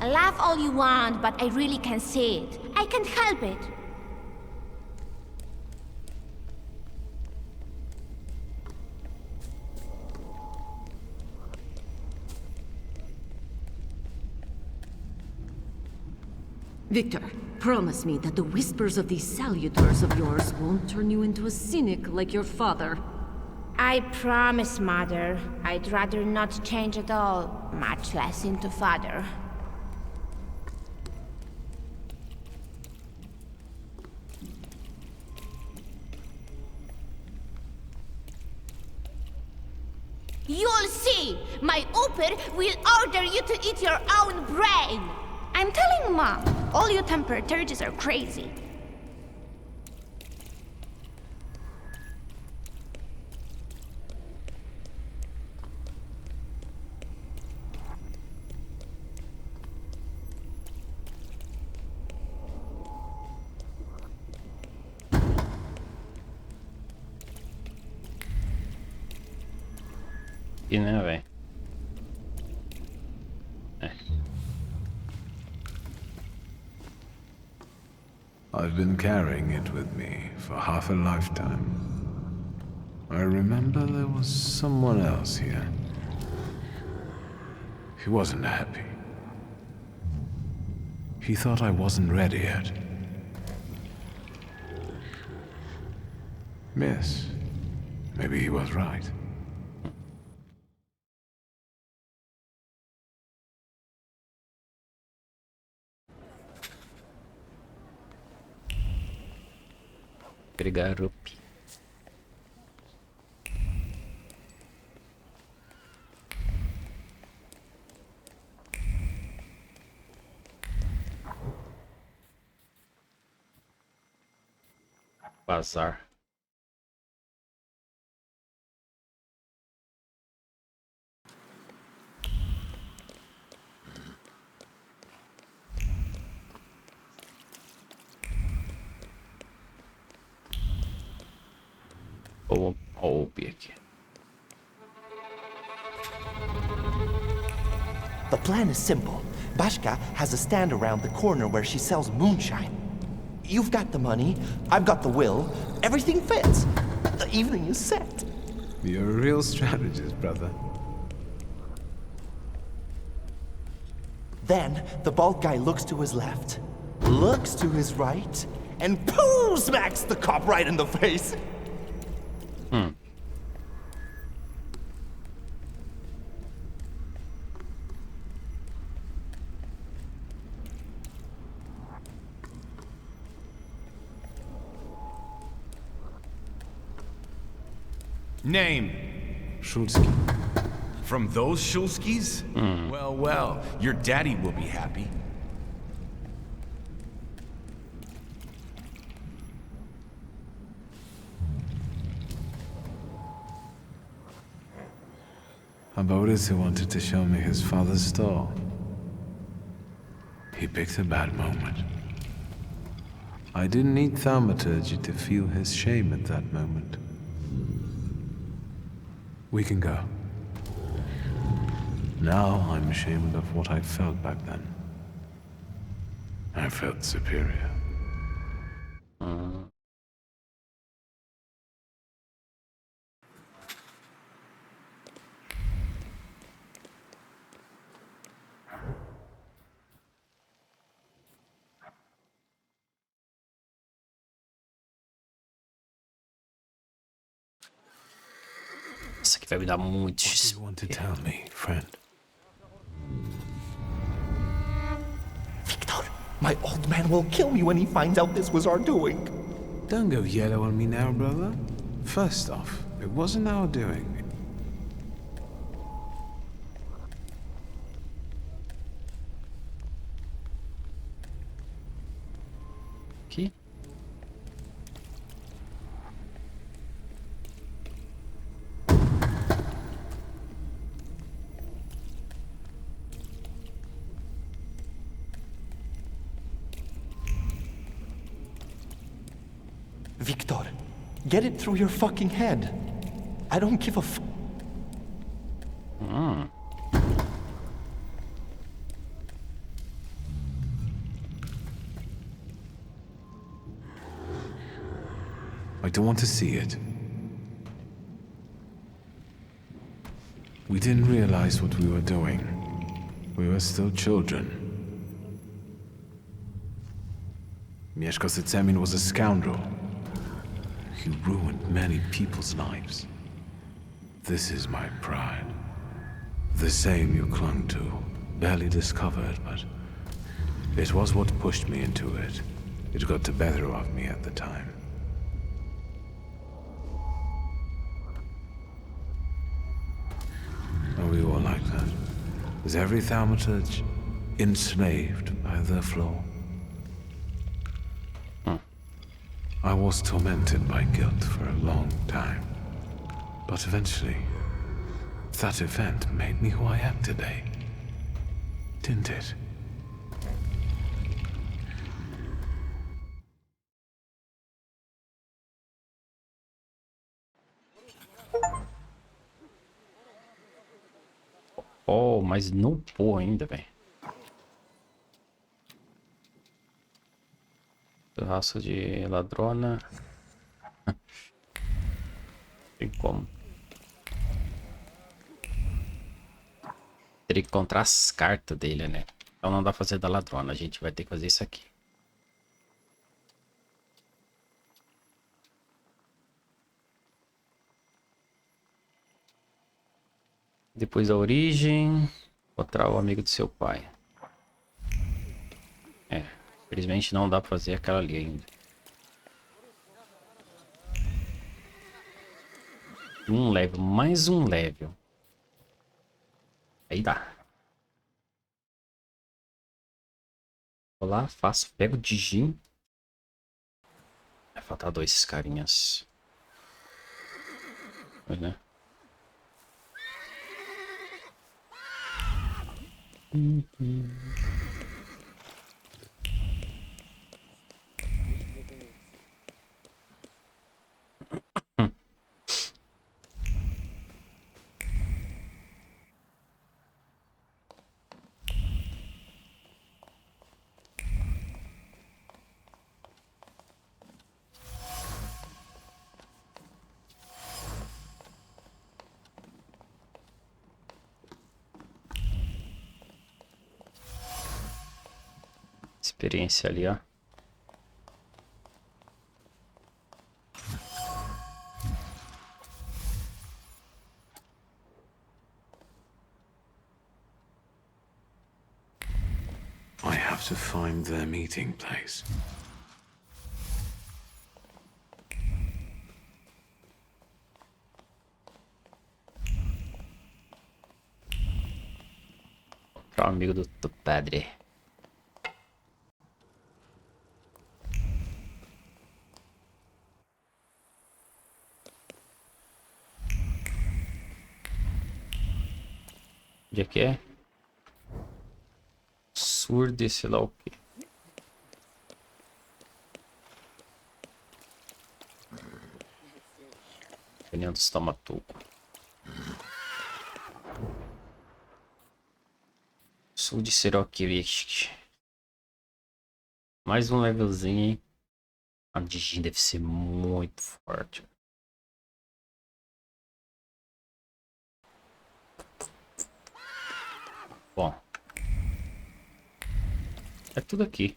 Laugh all you want, but I really can't see it. I can't help it.
Victor, promise me that the whispers of these salutors of yours won't turn you into a cynic like your father.
I promise, Mother. I'd rather not change at all, much less into Father. see! My Uper will order you to eat your own brain!
I'm telling Mom, all you Thaumaturges are crazy.
E né, velho?
I've been carrying it with me for half a lifetime. I remember there was someone else here. He wasn't happy. He thought I wasn't ready yet. Miss, maybe he was right.
Garupi. Bazar. Aqui.
The plan is simple. Bashka has a stand around the corner where she sells moonshine. You've got the money, I've got the will, everything fits. The evening is set.
You're a real strategist, brother.
Then, the bald guy looks to his left, looks to his right, and pooh! Smacks the cop right in the face.
Name?
Shulsky.
From those Shulskis? Well, well, your daddy will be happy.
Boris wanted to show me his father's store. He picked a bad moment. I didn't need Thaumaturge to feel his shame at that moment. We can go. Now I'm ashamed of what I felt back then. I felt superior.
Isso aqui vai me dar muito
What do you want to tell me, friend?
Victor, my old man will kill me when he finds out this was our doing.
Don't go yellow on me now, brother. First off, it wasn't our doing.
Aqui?
Victor, get it through your fucking head. I don't give a f.
I don't want to see it. We didn't realize what we were doing. We were still children. Mieszko Sycemin was a scoundrel. He ruined many people's lives. This is my pride. The same you clung to, barely discovered, but it was what pushed me into it. It got the better of me at the time. Is every Thaumaturge enslaved by their flaw? I was tormented by guilt for a long time. But eventually, that event made me who I am today. Didn't it?
Oh, mas não pô ainda, velho. Raça de ladrona. Tem como. Teria que encontrar as cartas dele, né? Então não dá pra fazer da ladrona. A gente vai ter que fazer isso aqui. Depois da origem. Encontrar o amigo do seu pai. É. Infelizmente não dá pra fazer aquela ali ainda. Um level. Mais um level. Aí dá. Vou lá, faço. Pego de gin. Vai faltar 2 carinhas. Pois, né? Experiência ali, ó.
I have to find their meeting place.
Para o amigo do padre. Onde é que é? Surdo, sei lá o que. Reunião dos Thaumaturge. Sul de Sirokirich. Mais um levelzinho, hein? A Digin deve ser muito forte. Bom. É tudo aqui.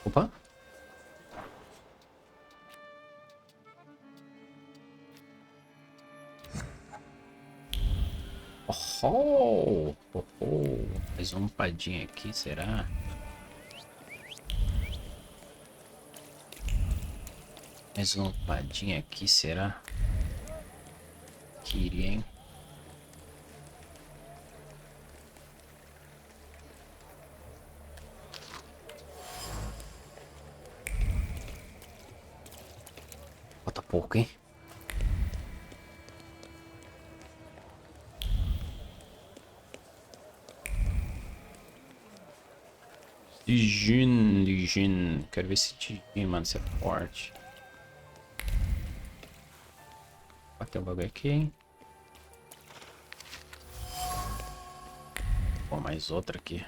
Opa. Oh, oh, oh. Mais um padinho aqui, será? Mais um padinho aqui, será? Queria, hein? Falta pouco, hein? Digin. Quero ver se Digin, mano, se é forte. Tem um bagulho aqui, hein? Pô, mais outra aqui.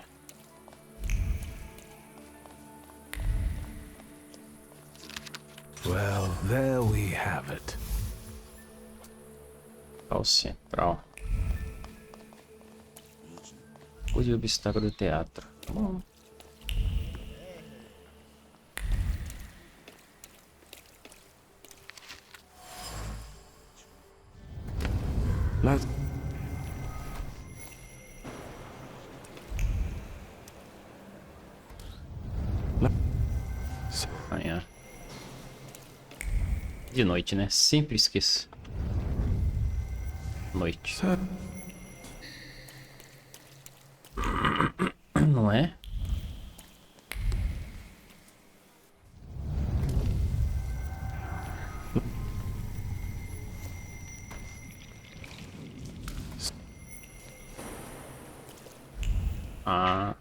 Well, there we have it.
Ao central. Cuide do obstáculo do teatro. Tá bom.
Let's...
De noite, né? Sempre esqueço. Noite. Não é? Ah.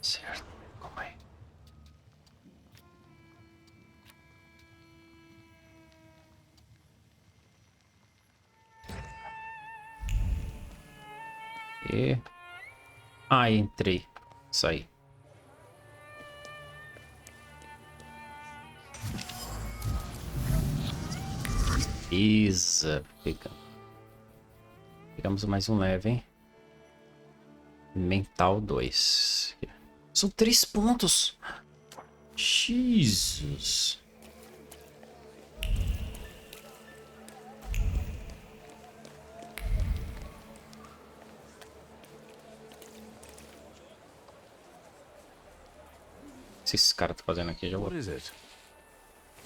Certo, calma aí. E... Ah, entrei. Saí. Isa. Pegamos mais um leve, hein? Mental 2. São 3 pontos. Jesus. O que esse cara tá fazendo aqui? Já vou...
What is it?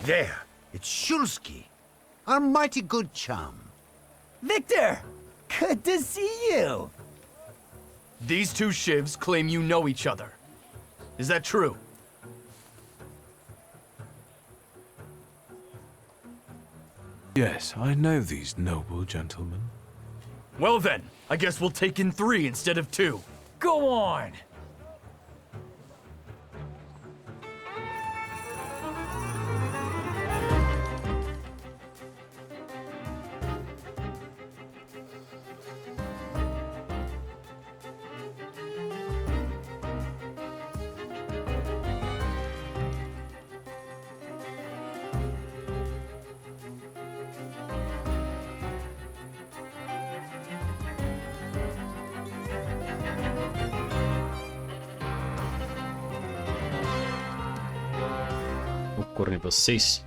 There, it's Shulsky, our mighty good chum.
Victor! Good to see you!
These two shivs claim you know each other. Is that true?
Yes, I know these noble gentlemen.
Well then, I guess we'll take in 3 instead of 2. Go on!
Vou correr vocês.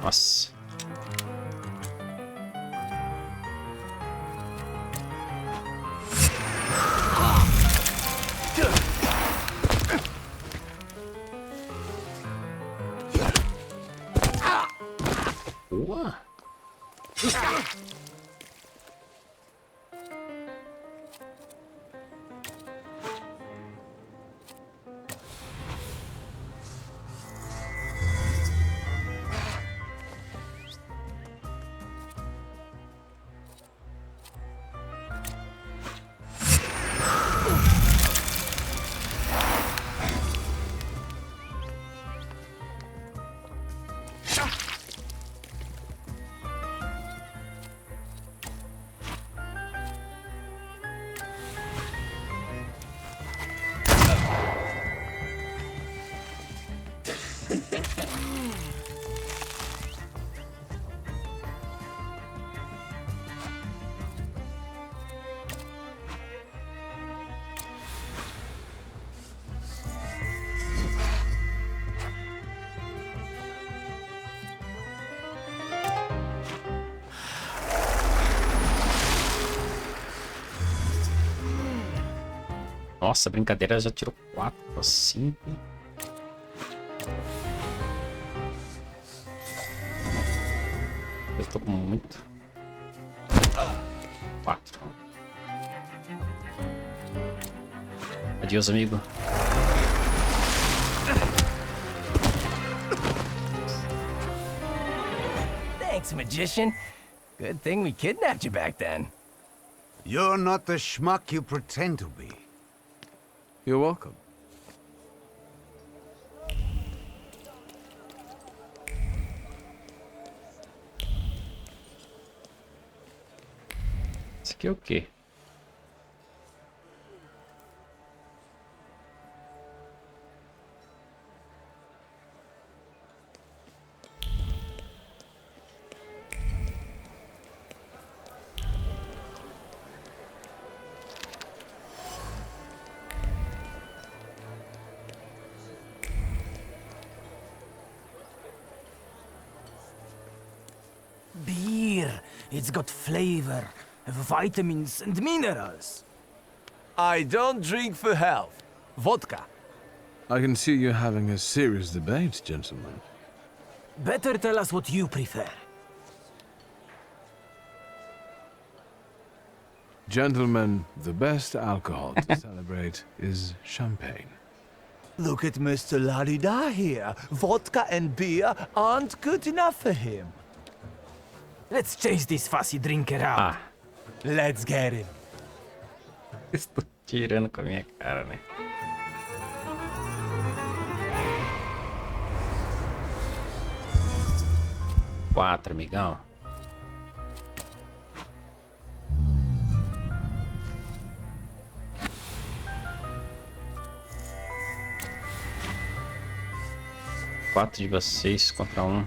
Nossa. Boa. Nossa, a brincadeira já tirou 4 ou 5. Eu tô com muito. 4. Adeus, amigo.
Thanks, magician. Good thing we kidnapped you back then.
You're not the schmuck you pretend to be.
You're welcome.
Isso aqui é o quê?
Beer. It's got flavor, vitamins and minerals.
I don't drink for health. Vodka.
I can see you're having a serious debate, gentlemen.
Better tell us what you prefer.
Gentlemen, the best alcohol to celebrate is champagne.
Look at Mr. La-di-da here. Vodka and beer aren't good enough for him. Let's chase this fussy drinker out. Let's get him.
Estou tirando com a minha cara, né? Quatro, amigão. Quatro de vocês contra um.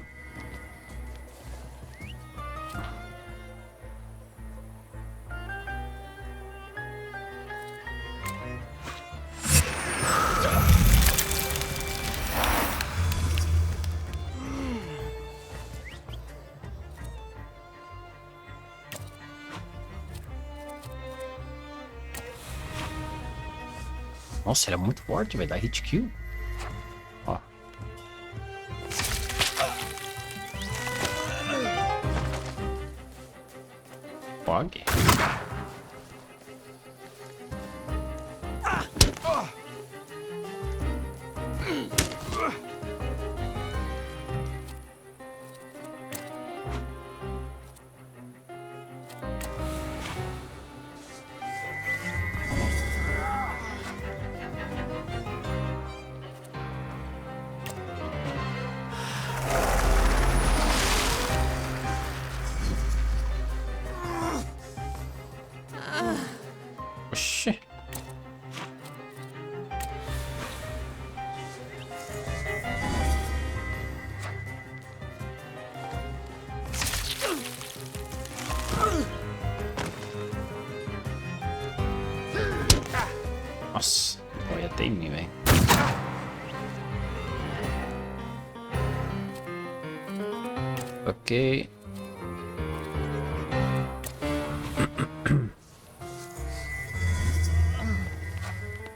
Nossa, ele é muito forte, vai dar hit kill. Ó. Fog. Oxi. Nossa, foi até em mim, velho. Ok.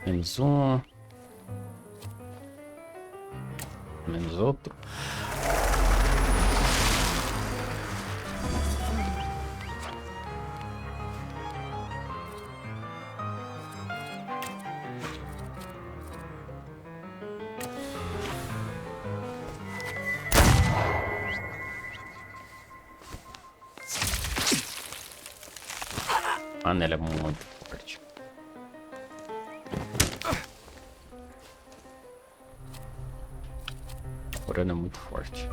Menos um. Menos outro. Mano, ela é muito forte. O Corano é muito forte.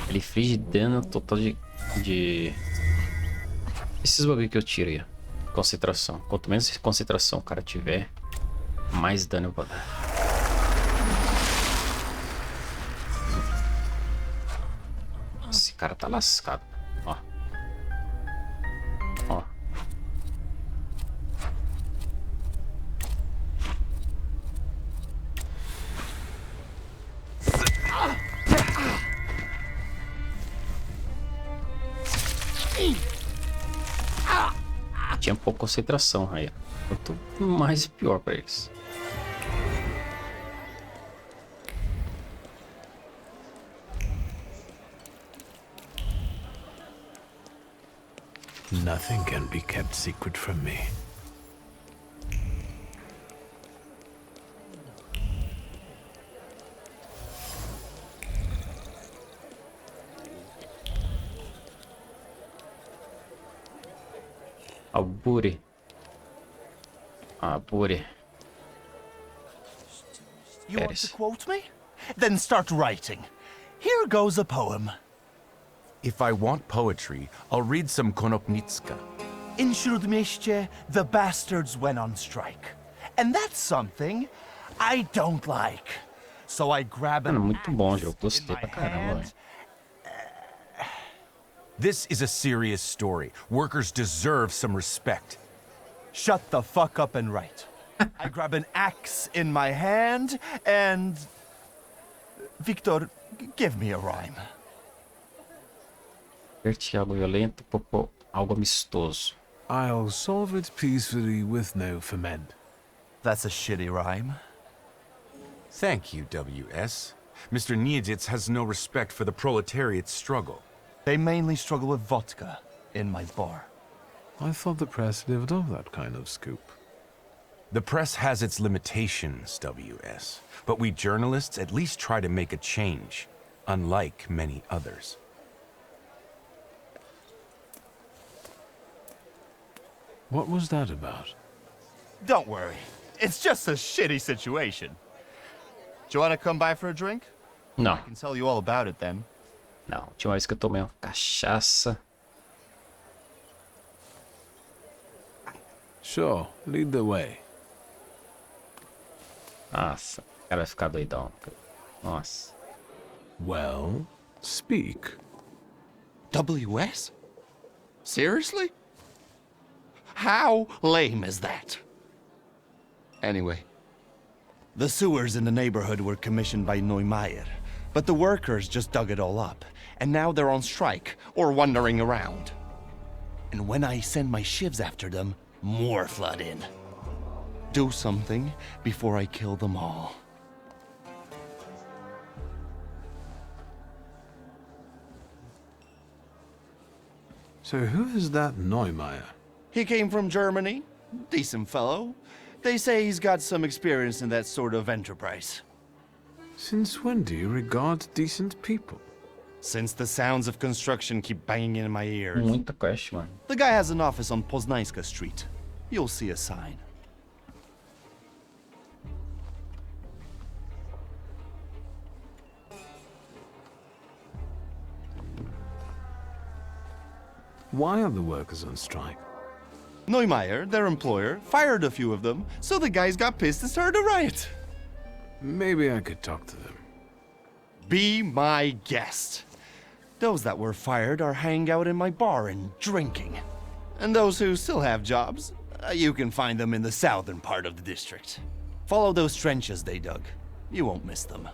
Ele inflige dano total de... Esses bagulho que eu tiro aí. Concentração. Quanto menos concentração o cara tiver, mais dano eu vou dar. Esse cara tá lascado. Ó. Ó. tinha pouca concentração aí. Quanto mais pior pra eles.
Nothing can be kept secret from me.
Albure. Albure.
You want to quote me? Then start writing. Here goes a poem.
If I want poetry, I'll read some Konopnitska.
In Śródmieście, the bastards went on strike. And that's something I don't like. So I grab an
Muito bom, jogo.
axe
Gostei
in my
pra caramba,
hand.
This is a serious story. Workers deserve some respect.
Shut the fuck up and write. I grab an axe in my hand and... Victor, give me a rhyme.
Algo violento, popô, algo amistoso.
I'll solve it peacefully with no ferment.
That's a shitty rhyme.
Thank you, WS. Mr. Niedzitz has no respect for the proletariat's struggle.
They mainly struggle with vodka in my bar.
I thought the press lived off that kind of scoop.
The press has its limitations, WS. But we journalists at least try to make a change, unlike many others.
What was that about?
Don't worry. It's just a shitty situation. Do you want to come by for a drink?
Não.
I can tell you all about it then.
Não, a última vez que eu tomei uma cachaça.
Sure, lead the way.
Nossa, o cara vai ficar doidão. Nossa.
Well, speak.
WS? Seriously? How lame is that? Anyway, the sewers in the neighborhood were commissioned by Neumeier, but the workers just dug it all up, and now they're on strike or wandering around. And when I send my shivs after them, more flood in. Do something before I kill them all.
So who is that Neumeier?
He came from Germany. Decent fellow. They say he's got some experience in that sort of enterprise.
Since when do you regard decent people?
Since the sounds of construction keep banging in my ears.
Muita quest, mano.
The guy has an office on Poznańska Street. You'll see a sign.
Why are the workers on strike?
Neumeier, their employer, fired a few of them, so the guys got pissed and started a riot.
Maybe I could talk to them.
Be my guest. Those that were fired are hanging out in my bar and drinking. And those who still have jobs, you can find them in the southern part of the district. Follow those trenches they dug. You won't miss them.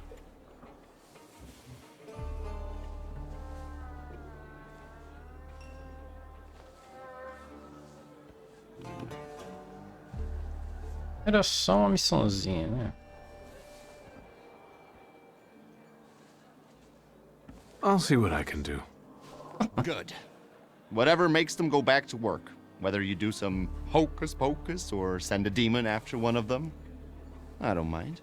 Era só uma missãozinha, né?
I'll see what I can do.
Good. Whatever makes them go back to work. Whether you do some hocus pocus or send a demon after one of them, I don't mind.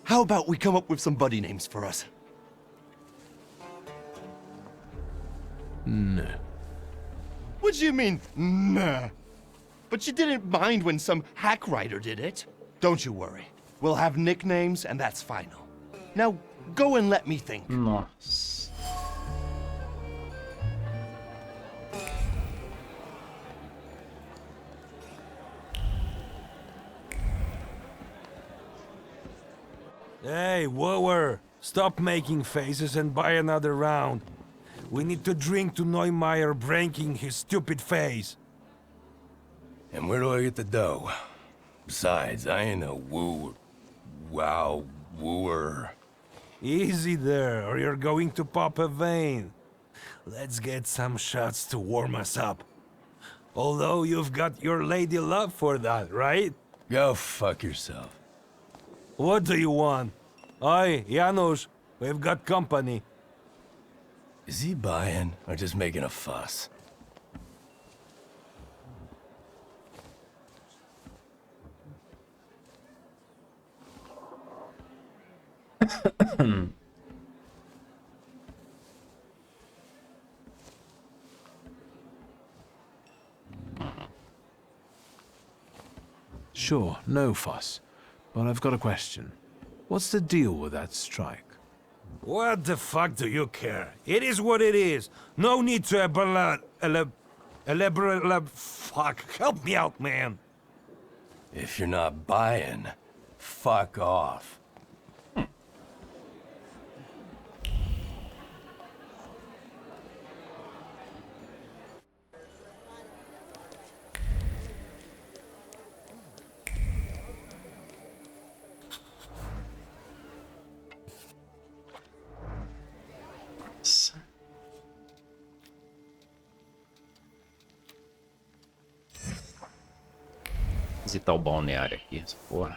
How about we come up with some buddy names for us?
No.
What do you mean, nah? But you didn't mind when some hack writer did it. Don't you worry. We'll have nicknames and that's final. Now, go and let me think.
Nossa.
Hey, wooer! Stop making faces and buy another round. We need to drink to Neumeier breaking his stupid face.
And where do I get the dough? Besides, I ain't no wooer.
Easy there, or you're going to pop a vein. Let's get some shots to warm us up. Although you've got your lady love for that, right?
Go fuck yourself.
What do you want? Oi, Janusz, we've got company.
Is he buying or just making a fuss?
Sure, no fuss. But I've got a question. What's the deal with that strike?
What the fuck do you care? It is what it is. No need to elaborate. Fuck, help me out, man.
If you're not buying, fuck off.
Visitar o balneário aqui, essa porra.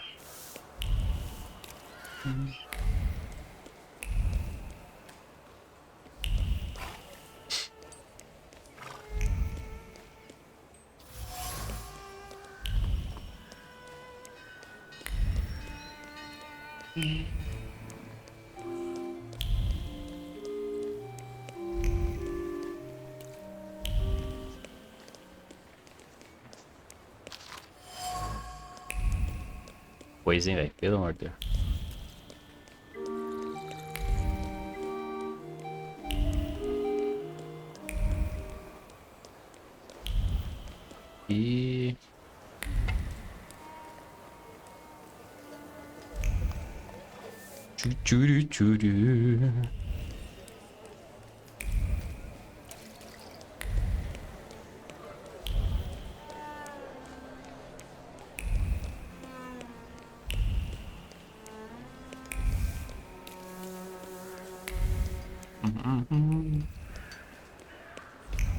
Coisa, hein, velho? Pelo amor de Deus. E... Tchuru, tchuru.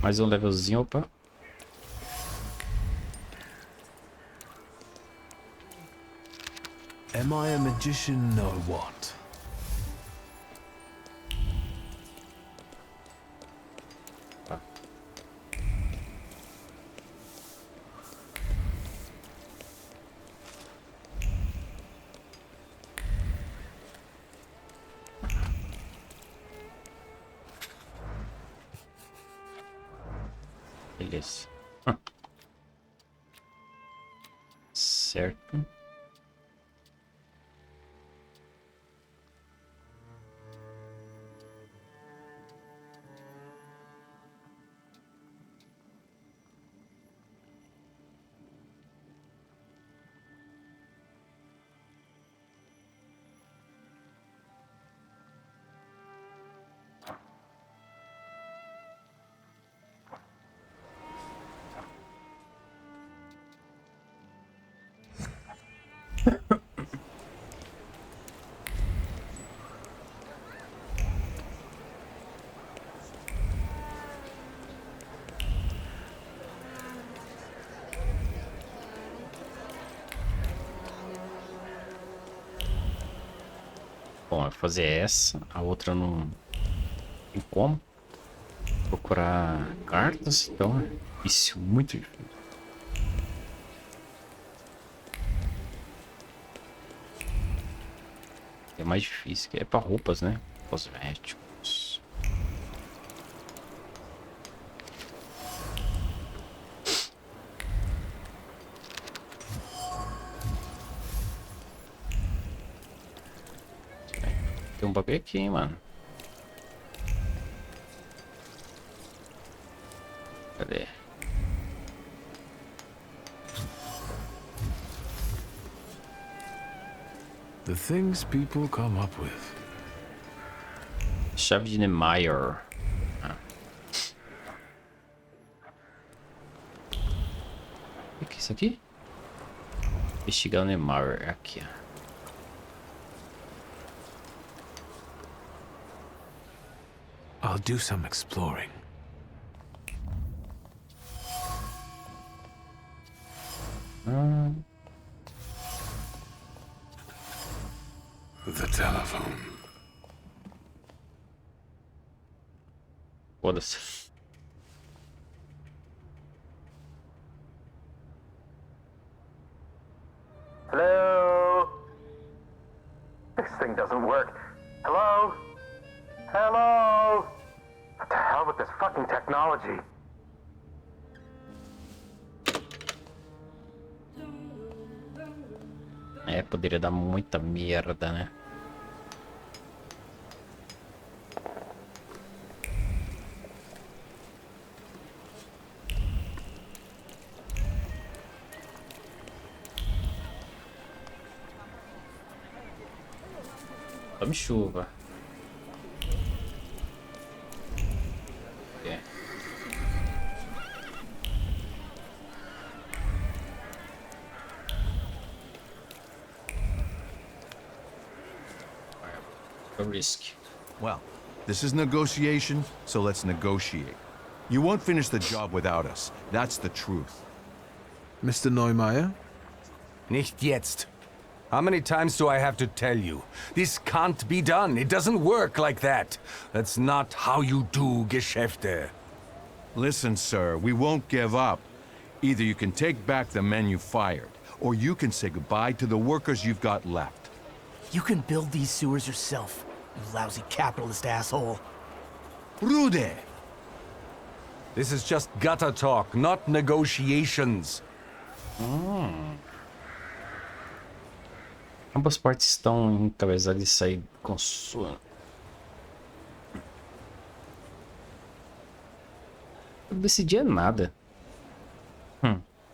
Mais um levelzinho, opa.
Am I a magician or what?
Beleza. Certo. Bom, eu vou fazer essa, a outra não tem como. Procurar cartas, então é difícil, muito difícil. É mais difícil, que é pra roupas, né? Cosméticos. Tem um bagulho aqui, hein, mano. Cadê?
The things people come up with.
Chave de Niemeyer. Ah. O que é isso aqui? Investigar o Niemeyer. Aqui, ó.
I'll do some exploring. The telephone.
Foda-se.
Hello? This thing doesn't work. Hello? Hello? What the hell with this fucking technology?
É, poderia dar muita merda, né? Tome chuva. É. A risk.
Well, this is negotiation, so let's negotiate. You won't finish the job without us. That's the truth.
Mr. Neumeier?
Nicht jetzt. How many times do I have to tell you? This can't be done. It doesn't work like that. That's not how you do Geschäfte.
Listen, sir, we won't give up. Either you can take back the men you fired, or you can say goodbye to the workers you've got left.
You can build these sewers yourself, you lousy capitalist asshole.
Rude!
This is just gutter talk, not negotiations.
Ambas partes estão encabeçadas de sair com sua. Não decidia nada.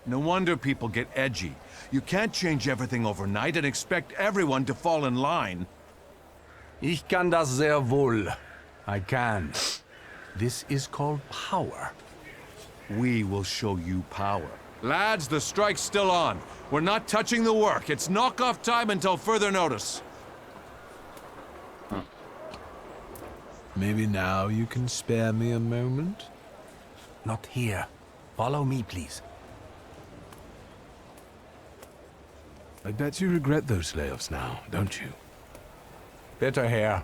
No wonder people get edgy. You can't change everything overnight and expect everyone to fall in line.
Ich kann das sehr wohl. I can. This is called power.
We will show you power. Lads, the strike's still on. We're not touching the work. It's knock-off time until further notice.
Maybe now you can spare me a moment?
Not here. Follow me, please.
I bet you regret those layoffs now, don't you?
Better hair.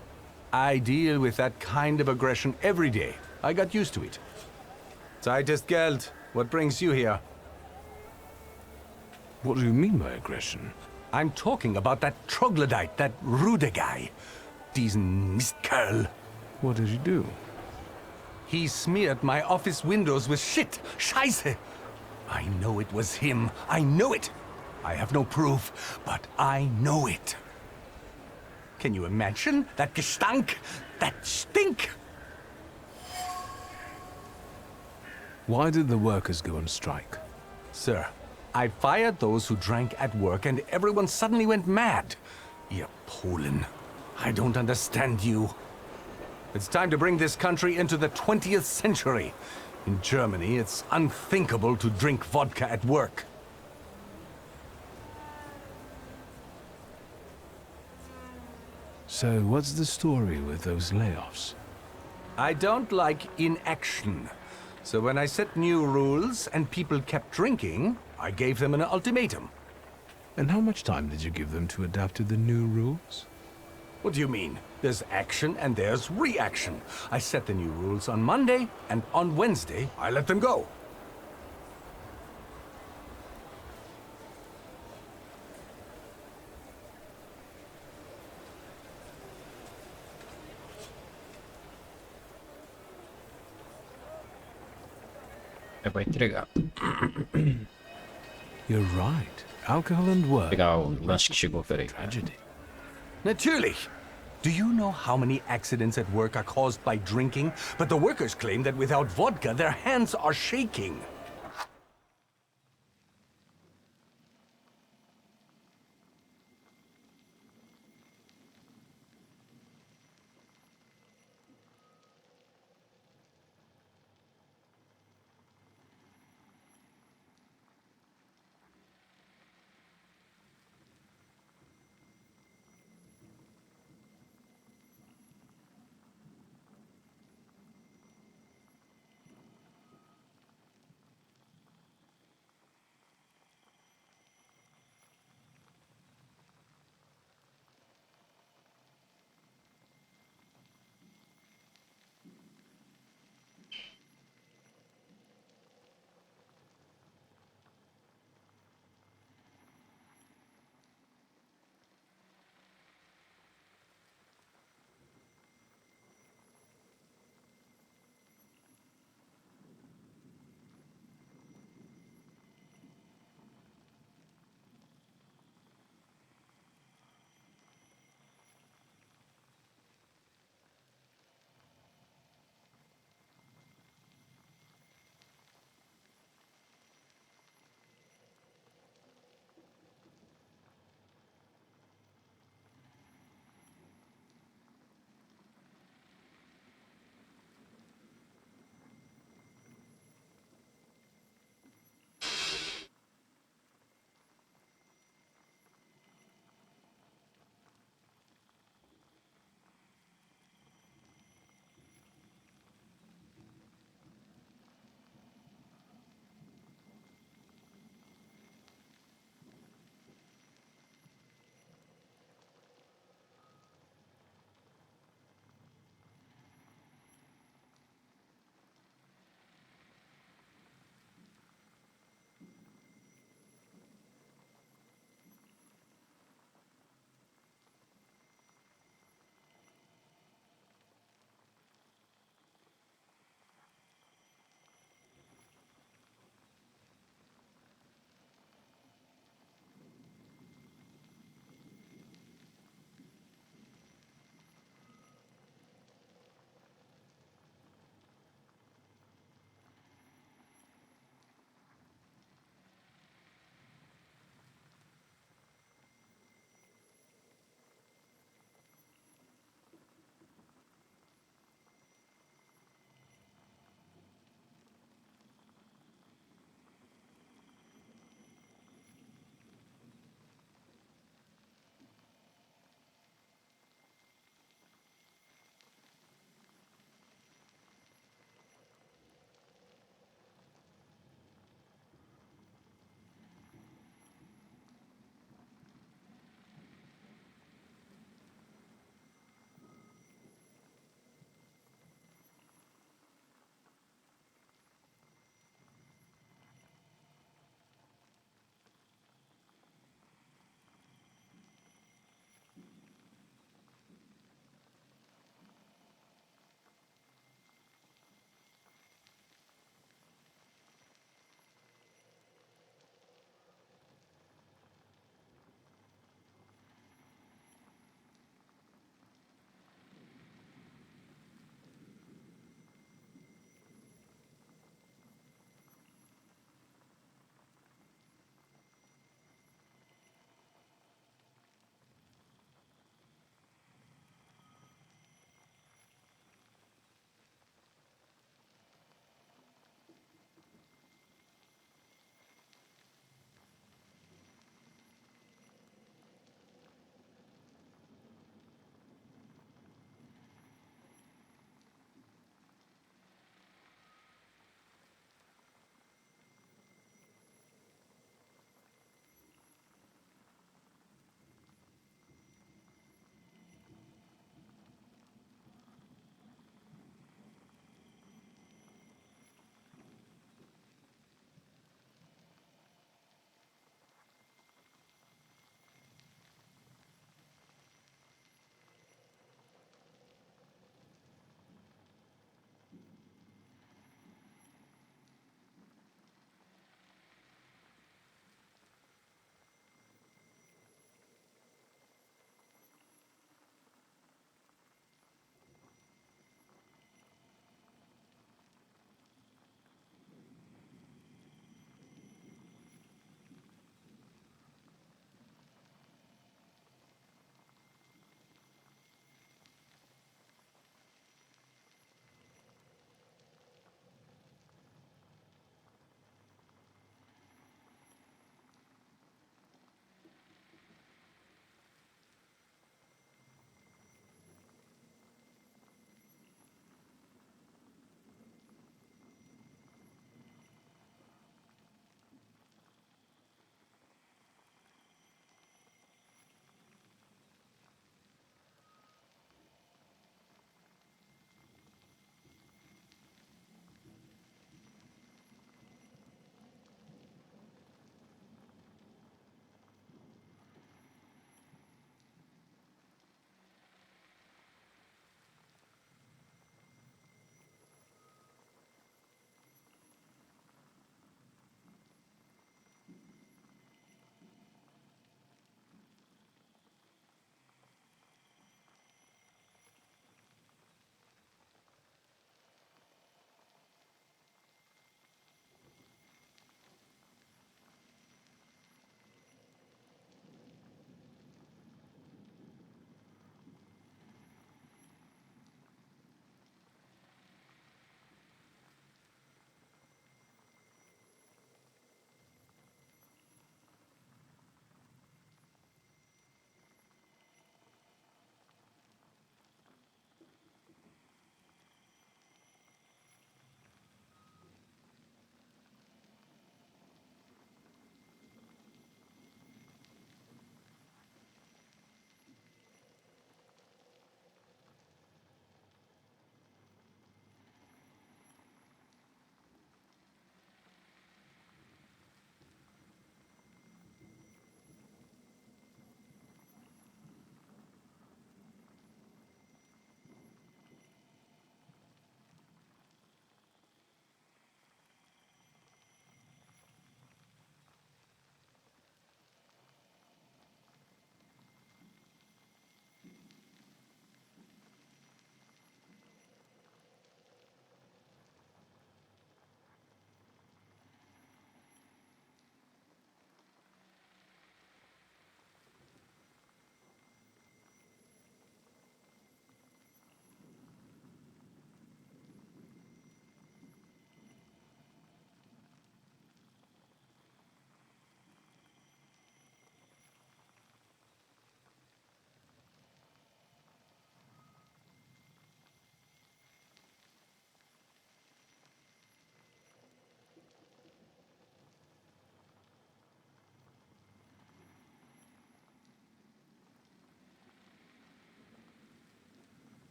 I deal with that kind of aggression every day. I got used to it. Zeit ist Geld. What brings you here?
What do you mean by aggression?
I'm talking about that troglodyte, that Rude guy. Diesen Mistkerl.
What did you do?
He smeared my office windows with shit. Scheiße. I know it was him. I know it. I have no proof, but I know it. Can you imagine that Gestank? That stink?
Why did the workers go on strike?
Sir, I fired those who drank at work and everyone suddenly went mad. Ihr Polen. I don't understand you. It's time to bring this country into the 20th century. In Germany, it's unthinkable to drink vodka at work.
So, what's the story with those layoffs?
I don't like inaction. So when I set new rules and people kept drinking, I gave them an ultimatum.
And how much time did you give them to adapt to the new rules?
What do you mean? There's action and there's reaction. I set the new rules on Monday, and on Wednesday, I let them go.
Vai entregar.
You're right. Alcohol and work.
Pegar o lanche que chegou, peraí.
Tragedy.
Natürlich. Do you know how many accidents at work are caused by drinking? But the workers claim that without vodka, their hands are shaking.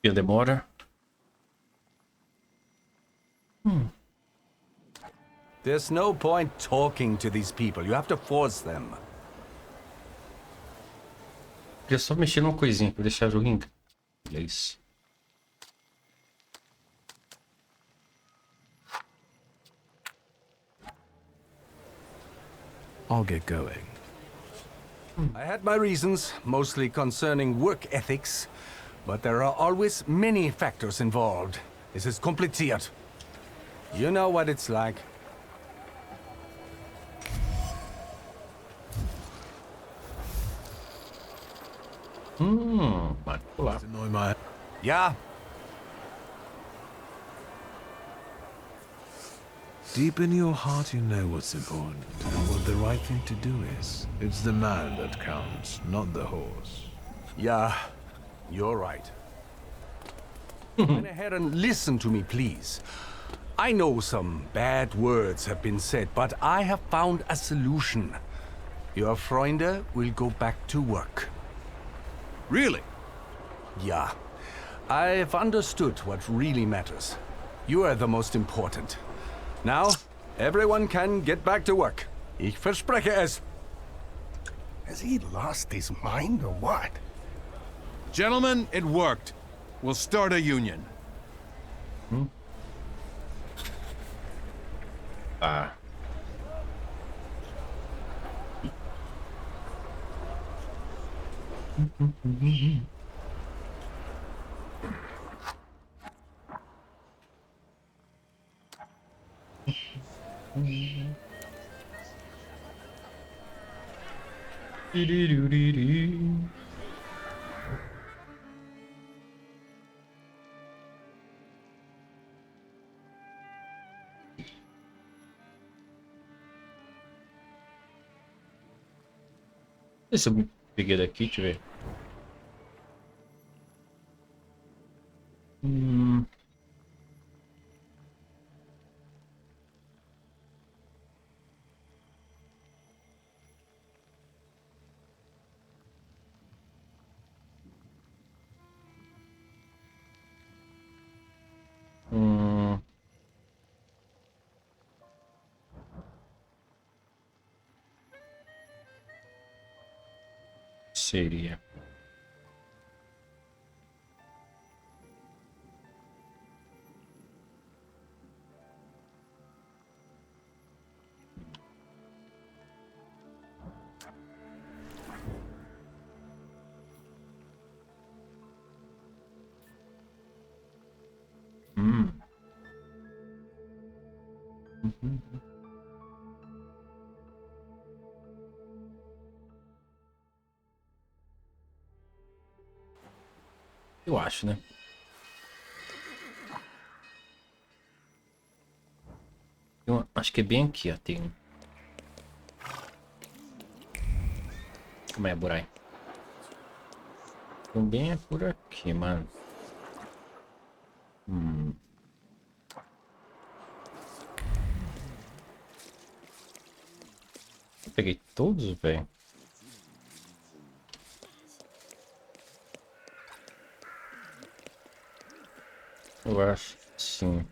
E demora.
There's no point talking to these people. You have to force them.
Queria só mexer numa coisinha pra deixar o jogo. É isso.
I'll get going.
I had my reasons, mostly concerning work ethics, but there are always many factors involved. This is kompliziert. You know what it's like.
Manipular.
Yeah.
Deep in your heart, you know what's important and what the right thing to do is. It's the man that counts, not the horse.
Yeah, you're right. Go ahead and listen to me, please. I know some bad words have been said, but I have found a solution. Your Freunde will go back to work.
Really?
Yeah. I've understood what really matters. You are the most important. Now, everyone can get back to work. Ich verspreche es.
Has he lost his mind or what?
Gentlemen, it worked. We'll start a union.
Se eu peguei daqui, deixa eu ver. Seria. Eu acho, né? Acho que é bem aqui, ó. Tem. Como é, Burai? Também é por aqui, mano. Eu peguei todos, velho. Eu acho que sim.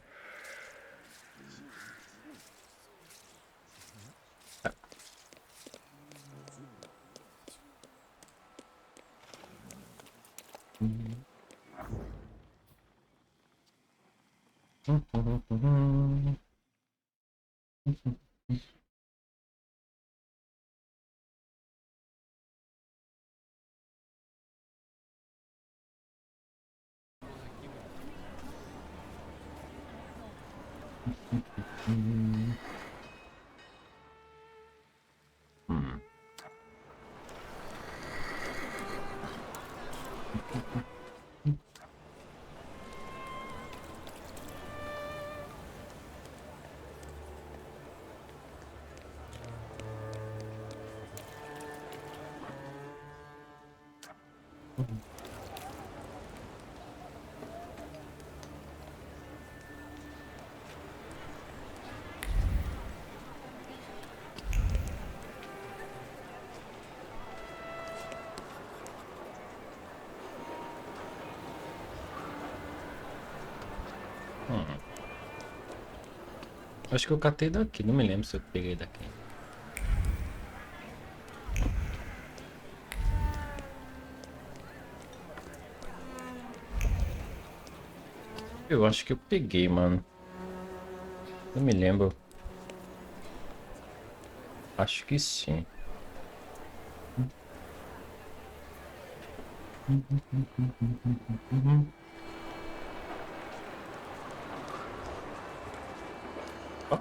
Acho que eu catei daqui, não me lembro se eu peguei daqui. Eu acho que eu peguei, mano. Não me lembro. Acho que sim. Ó.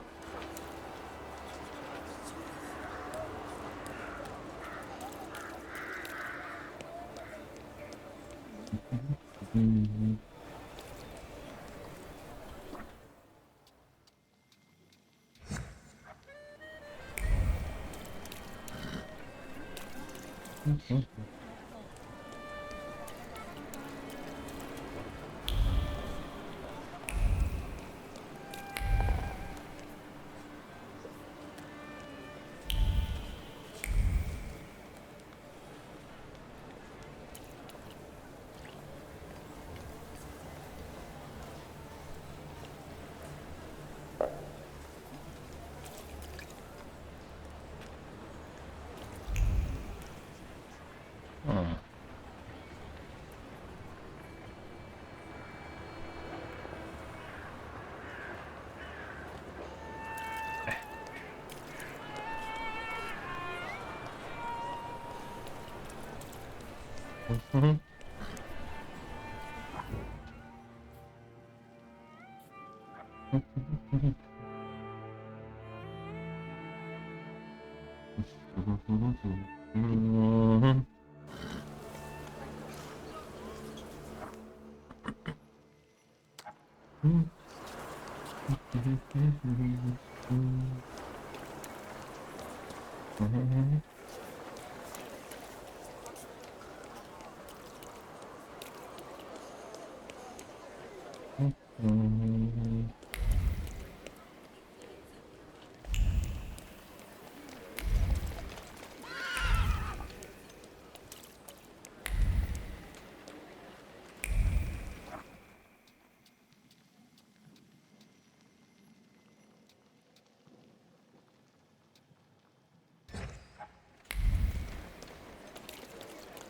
Uhum.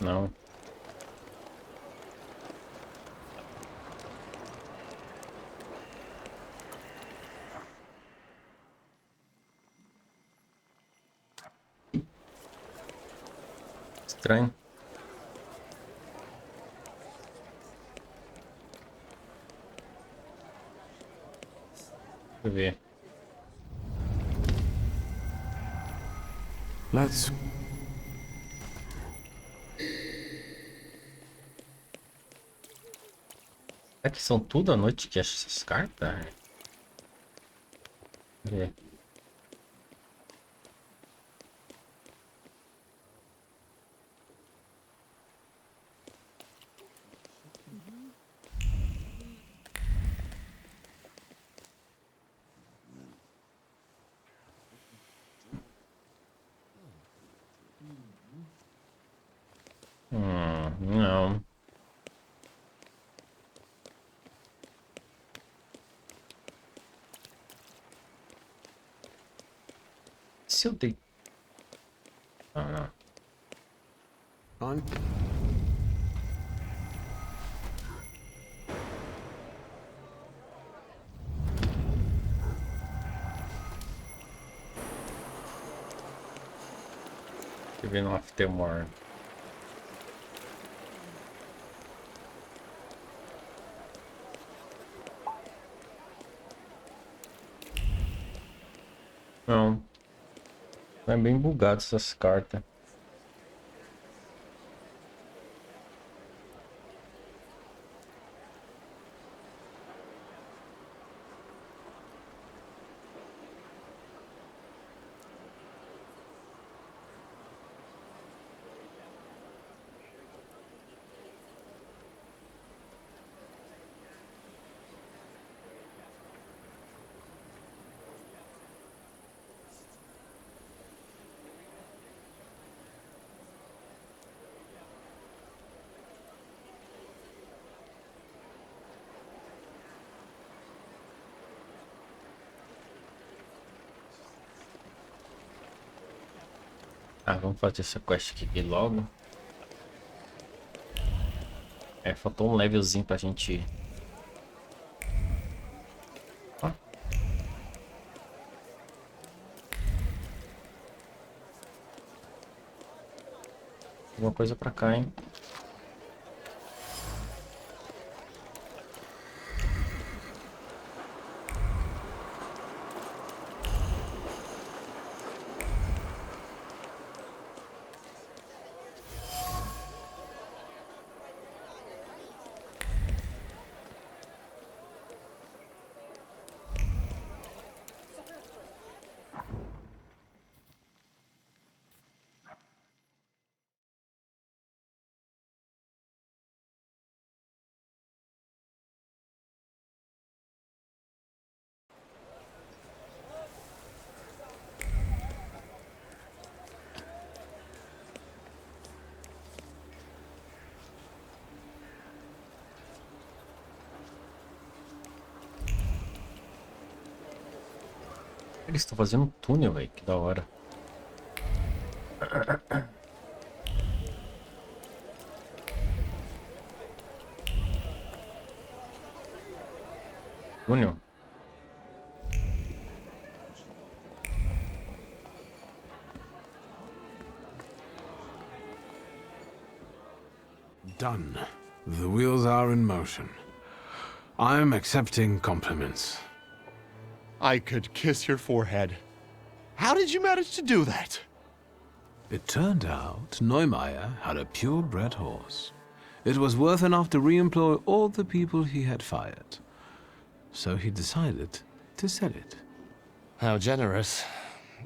Não. Estranho. Deixa eu ver.
Let's...
Será que são tudo à noite que acha essas cartas? Deixa eu ver. Não. Se eu dei... Ah, não. Deixa eu ver no Aftermore. Não. É bem bugado essas cartas. Ah, vamos fazer essa quest aqui logo. É, faltou um levelzinho pra gente... Ó. Alguma coisa pra cá, hein? Eles estão fazendo um túnel, velho. Que da hora. Túnel.
Done. The wheels are in motion. I'm accepting compliments.
I could kiss your forehead. How did you manage to do that?
It turned out Neumeier had a purebred horse. It was worth enough to re-employ all the people he had fired. So he decided to sell it.
How generous.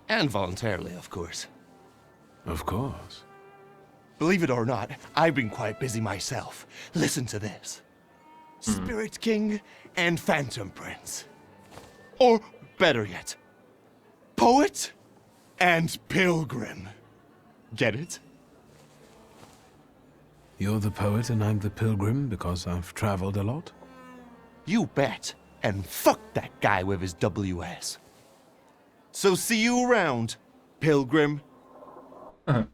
And voluntarily, of course.
Of course.
Believe it or not, I've been quite busy myself. Listen to this. Spirit King and Phantom Prince. Or, better yet, Poet and Pilgrim. Get it?
You're the poet and I'm the pilgrim because I've traveled a lot?
You bet. And fuck that guy with his WS. So see you around, Pilgrim.
Olha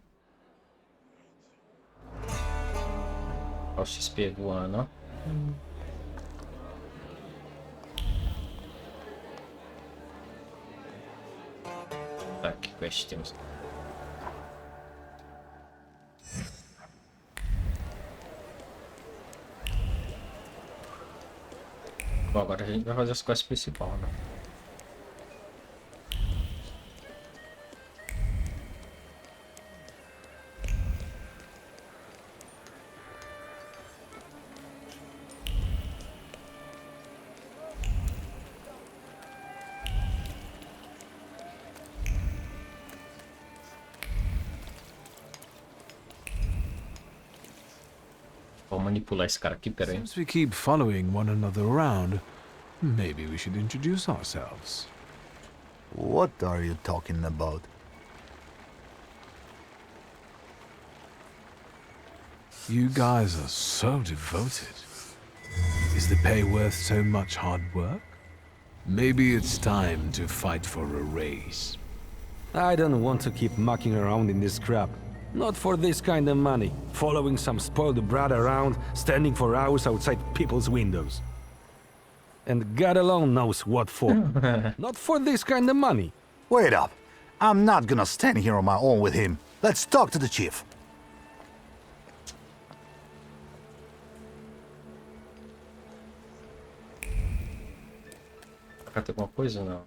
o XP voando, ó. Tá, que quest temos? Bom, agora a gente vai fazer as quests principais, né? Vou manipular esse cara aqui, peraí.
Since we keep following one another around, maybe we should introduce ourselves.
What are you talking about?
You guys are so devoted. Is the pay worth so much hard work? Maybe it's time to fight for a raise.
I don't want to keep mucking around in this crap. Not for this kind of money. Following some spoiled brat around, standing for hours outside people's windows. And God alone knows what for. Not for this kind of money.
Wait up. I'm not gonna stand here on my own with him. Let's talk to the chief.
Cá tem alguma coisa ou não?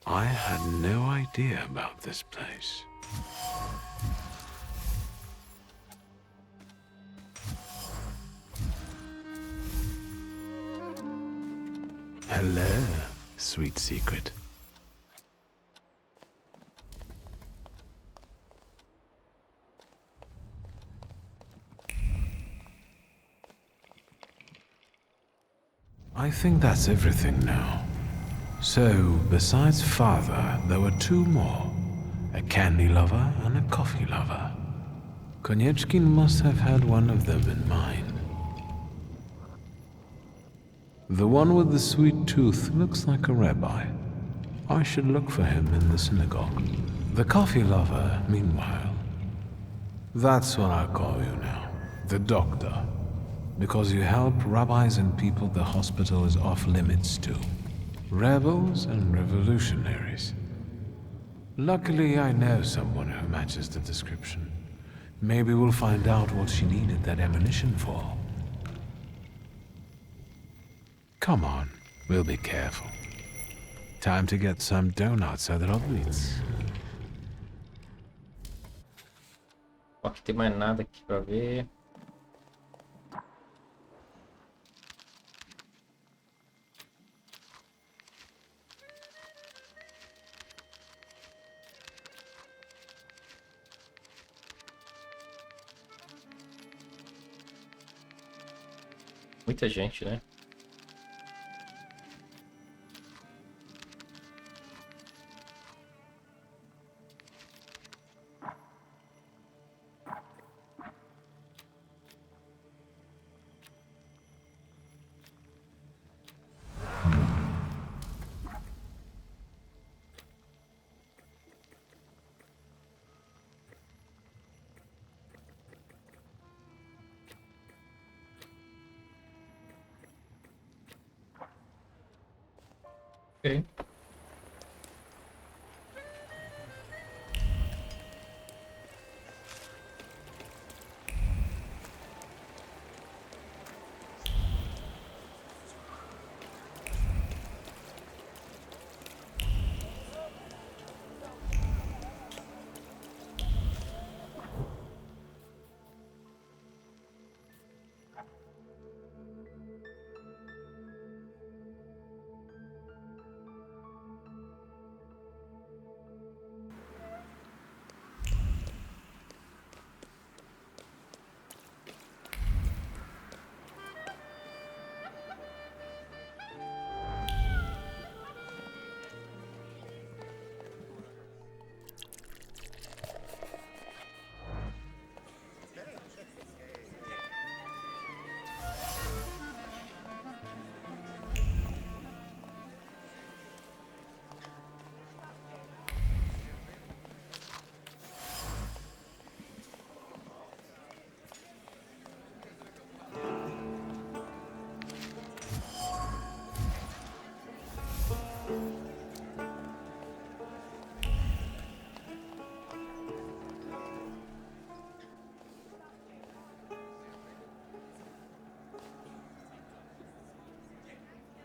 I had no idea about this place. Hello, sweet secret. I think that's everything now. So, besides father, there were two more. A candy lover and a coffee lover. Konieczkin must have had one of them in mind. The one with the sweet tooth looks like a rabbi. I should look for him in the synagogue. The coffee lover, meanwhile. That's what I call you now. The doctor. Because you help rabbis and people the hospital is off limits to. Rebels and revolutionaries. Luckily, I know someone who matches the description. Maybe we'll find out what she needed that ammunition for. Come on, we'll be careful. Time to get some donuts at Rodwitz.
Aqui tem mais nada aqui pra ver. Muita gente, né? Okay.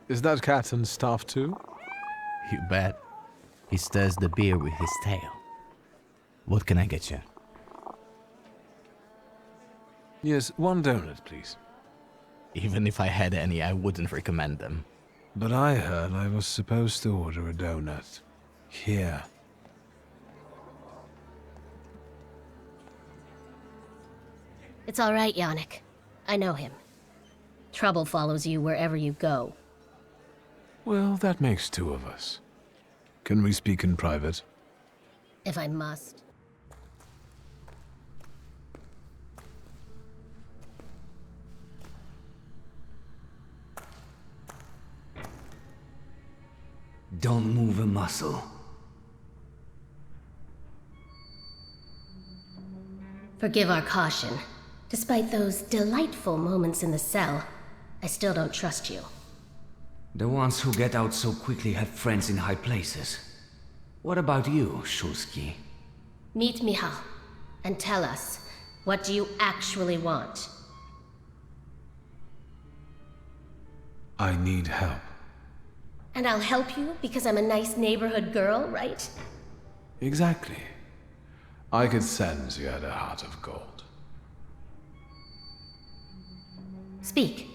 Is that Captain's staff too?
You bet. He stirs the beer with his tail. What can I get you?
Yes, one donut, please.
Even if I had any, I wouldn't recommend them.
But I heard I was supposed to order a donut. Here.
It's all right, Yannick. I know him. Trouble follows you wherever you go.
Well, that makes two of us. Can we speak in private?
If I must.
Don't move a muscle.
Forgive our caution. Despite those delightful moments in the cell, I still don't trust you.
The ones who get out so quickly have friends in high places. What about you, Shulsky?
Meet Michal, and tell us, what do you actually want?
I need help.
And I'll help you because I'm a nice neighborhood girl, right?
Exactly. I could sense you had a heart of gold.
Speak.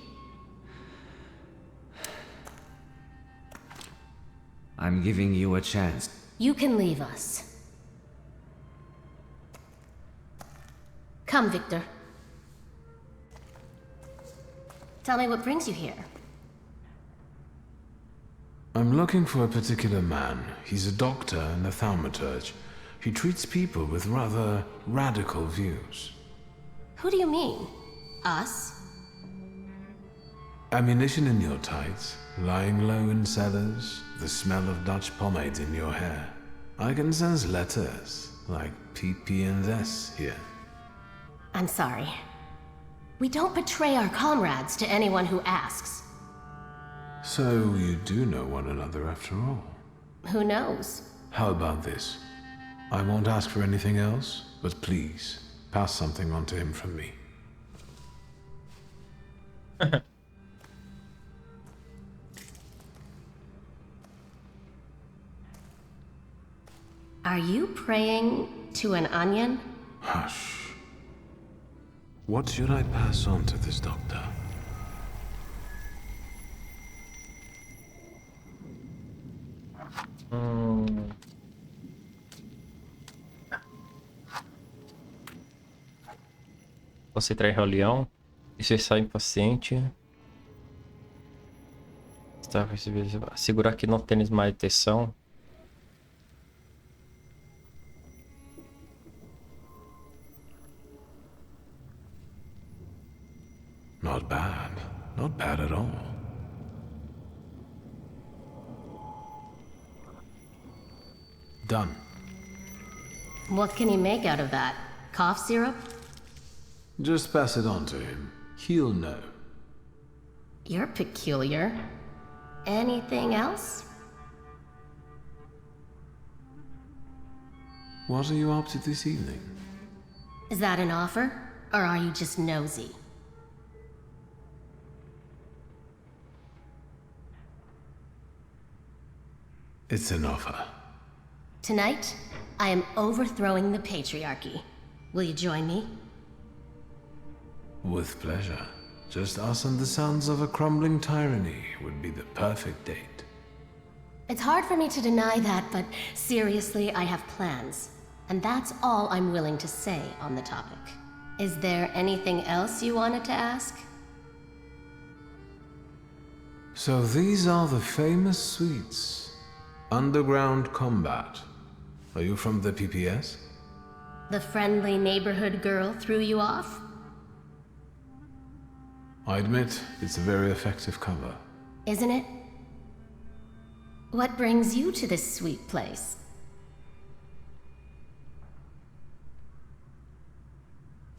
I'm giving you a chance.
You can leave us. Come, Victor. Tell me what brings you here.
I'm looking for a particular man. He's a doctor in the Thaumaturge. He treats people with rather radical views.
Who do you mean? Us?
Ammunition in your tights, lying low in cellars, the smell of Dutch pomade in your hair. I can sense letters, like PP and S here.
I'm sorry. We don't betray our comrades to anyone who asks.
So you do know one another after all.
Who knows?
How about this? I won't ask for anything else, but please, pass something on to him from me.
Are you praying to an onion?
Hush. What should I pass on to this doctor?
Concentrar em reunião. Estressar impaciente. Assegurar que não tênis mais atenção.
Not bad. Not bad at all. Done.
What can you make out of that? Cough syrup?
Just pass it on to him. He'll know.
You're peculiar. Anything else?
What are you up to this evening?
Is that an offer? Or are you just nosy?
It's an offer.
Tonight, I am overthrowing the patriarchy. Will you join me?
With pleasure. Just us and the sounds of a crumbling tyranny would be the perfect date.
It's hard for me to deny that, but seriously, I have plans. And that's all I'm willing to say on the topic. Is there anything else you wanted to ask?
So these are the famous suites. Underground combat. Are you from the PPS?
The friendly neighborhood girl threw you off?
I admit, it's a very effective cover.
Isn't it? What brings you to this sweet place?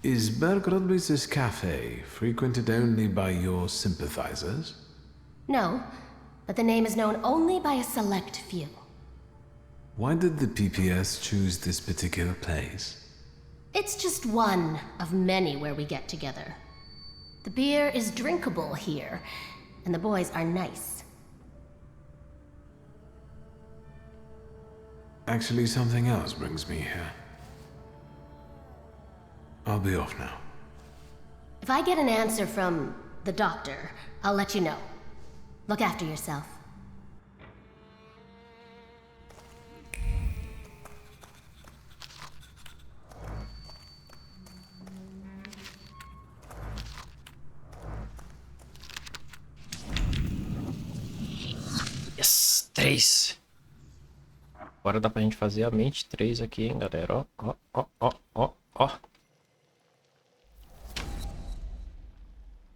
Is Bergrodblitz's cafe frequented only by your sympathizers?
No, but the name is known only by a select few.
Why did the PPS choose this particular place?
It's just one of many where we get together. The beer is drinkable here, and the boys are nice.
Actually, something else brings me here. I'll be off now.
If I get an answer from the doctor, I'll let you know. Look after yourself.
Yes, 3. Agora dá pra gente fazer a mente 3 aqui, hein, galera. Ó, ó, ó, ó, ó.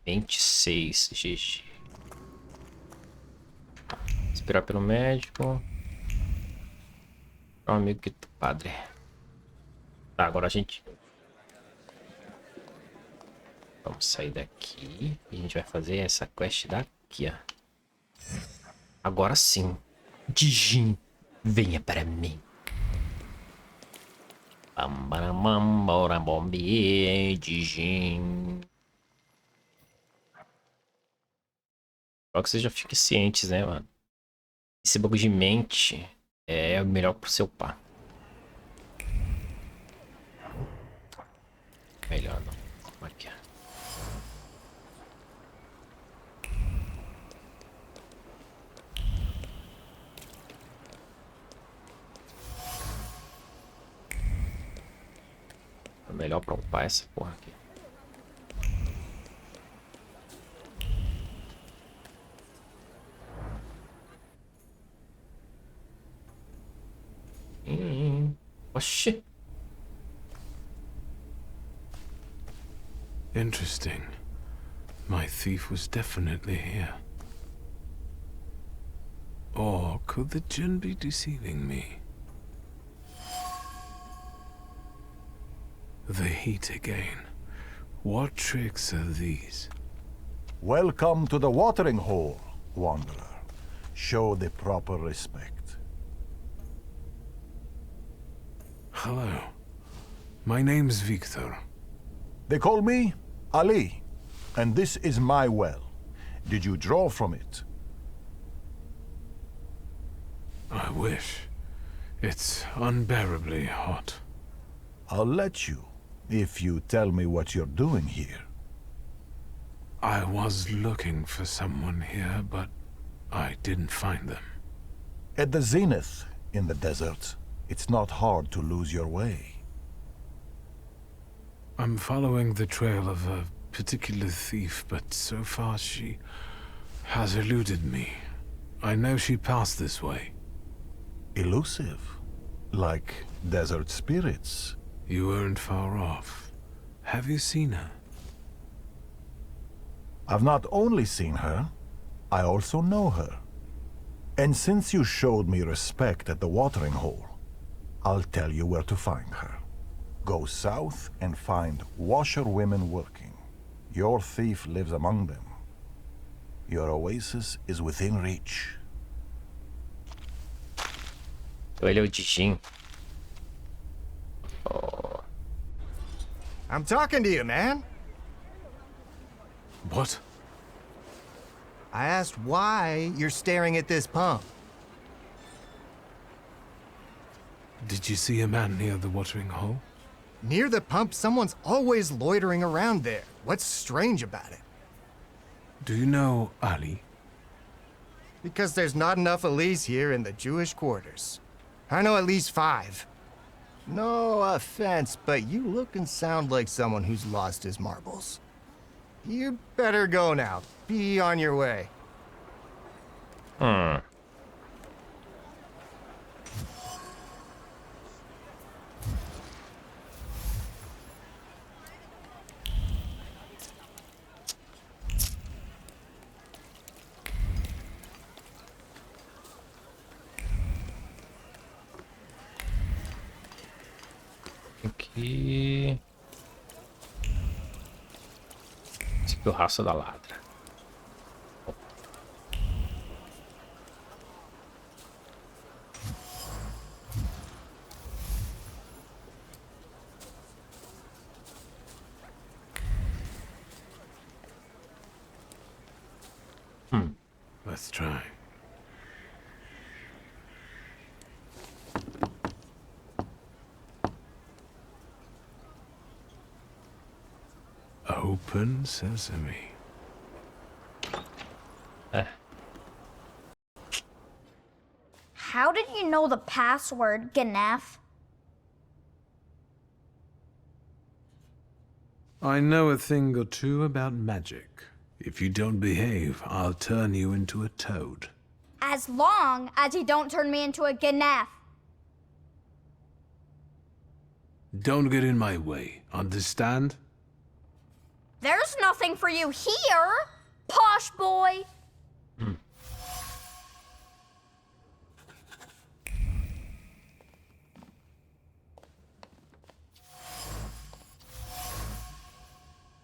Mente 6, GG. Esperar pelo médico. Ó, amigo que do padre. Tá, agora a gente... Vamos sair daqui. E a gente vai fazer essa quest daqui, ó. Agora sim. Dijin, venha para mim. Bora bombe, Dijin. Só que vocês já fiquem cientes, né, mano? Esse bagulho de mente é o melhor pro seu pá. Melhor não. Aqui, ó. É melhor pra upar essa porra aqui. Oxi.
Interesting. My thief was definitely here. Or could the djinn be deceiving me? The heat again. What tricks are these?
Welcome to the watering hole, Wanderer. Show the proper respect.
Hello. My name's Victor.
They call me Ali, and this is my well. Did you draw from it?
I wish. It's unbearably hot.
I'll let you, if you tell me what you're doing here.
I was looking for someone here, but I didn't find them.
At the zenith in the desert, it's not hard to lose your way.
I'm following the trail of a particular thief, but so far she has eluded me. I know she passed this way.
Elusive, like desert spirits.
You weren't far off. Have you seen her?
I've not only seen her, I also know her. And since you showed me respect at the watering hole, I'll tell you where to find her. Go south and find washerwomen working. Your thief lives among them. Your oasis is within reach.
Ele é o Dijin.
I'm talking to you, man.
What?
I asked why you're staring at this pump.
Did you see a man near the watering hole?
Near the pump, someone's always loitering around there. What's strange about it?
Do you know Ali?
Because there's not enough Alis here in the Jewish quarters. I know at least 5. No offense, but you look and sound like someone who's lost his marbles. You better go now. Be on your way.
Aqui. Esse aqui é o Raça da Ladra.
Let's try. Open sesame.
How did you know the password, Ganef?
I know a thing or two about magic. If you don't behave, I'll turn you into a toad.
As long as you don't turn me into a Ganef.
Don't get in my way, understand?
There's nothing for you here, posh boy.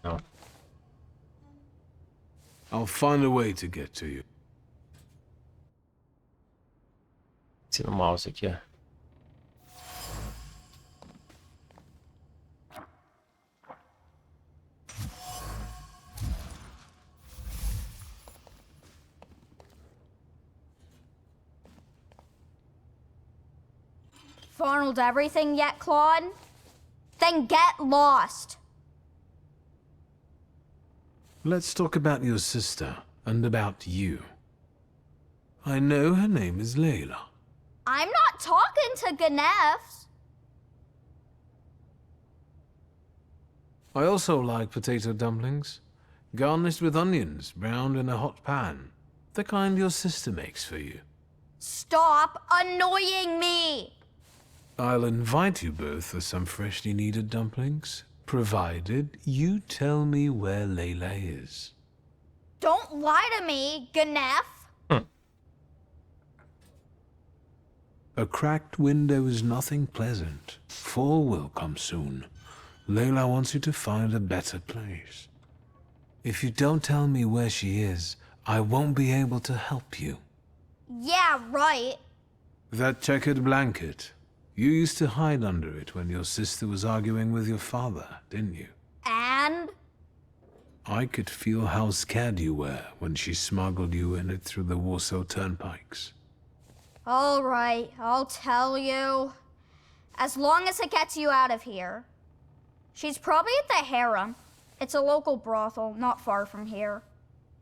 No.
I'll find a way to get to you.
Ensina o mouse aqui, ó.
Funneled everything yet, Claude? Then get lost.
Let's talk about your sister and about you. I know her name is Layla.
I'm not talking to Ganefs.
I also like potato dumplings, garnished with onions, browned in a hot pan. The kind your sister makes for you.
Stop annoying me.
I'll invite you both for some freshly kneaded dumplings, provided you tell me where Layla is.
Don't lie to me, Ganef.
A cracked window is nothing pleasant. Fall will come soon. Layla wants you to find a better place. If you don't tell me where she is, I won't be able to help you.
Yeah, right.
That checkered blanket. You used to hide under it when your sister was arguing with your father, didn't you?
And?
I could feel how scared you were when she smuggled you in it through the Warsaw turnpikes.
All right, I'll tell you. As long as it gets you out of here. She's probably at the harem. It's a local brothel, not far from here.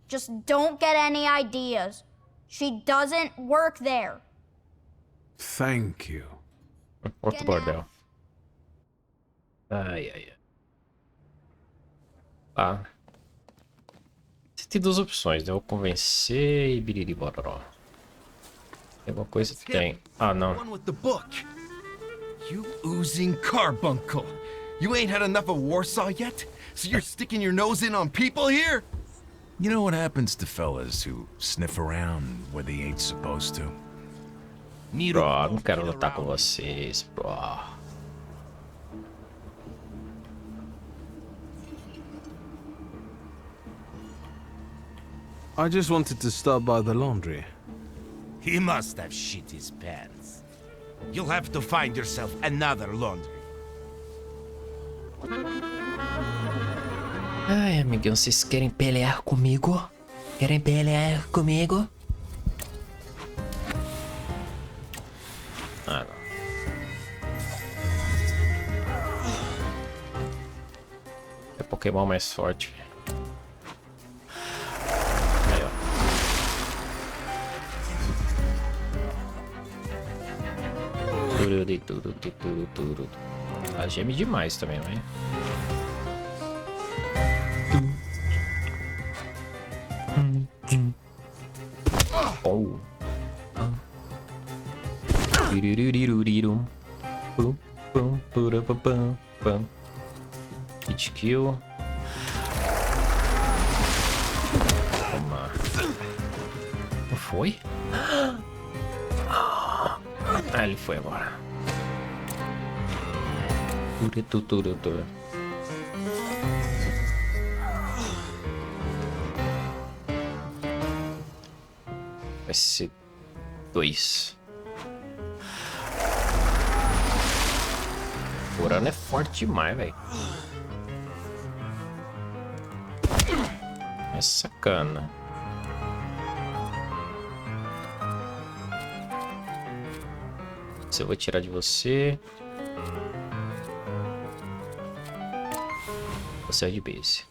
Just don't get any ideas. She doesn't work there.
Thank you.
Outro bordel. Ai, ai, ai. Tá. Você tem duas opções, né? Ou convencer e biriri bororó. Tem alguma coisa que tem. Ah, não.
One with the book. You oozing carbuncle. You ain't had enough of Warsaw yet? So you're sticking your nose in on people here?
You know what happens to fellas who sniff around where they ain't supposed to?
Bro, não quero lutar com vocês, bro.
I just wanted to stop by the laundry.
He must have shit his pants. You'll have to find yourself another laundry.
Ai, amiguinho, vocês querem pelear comigo? Querem pelear comigo? Ah, não. É Pokémon mais forte. Aí, ó. Ah, geme demais também, né? Oh. Hit kill. Toma. Não foi? Ah, ele foi agora. Vai ser 2. O Urano é forte demais, velho. É sacana. Se eu vou tirar de você. Você é de base.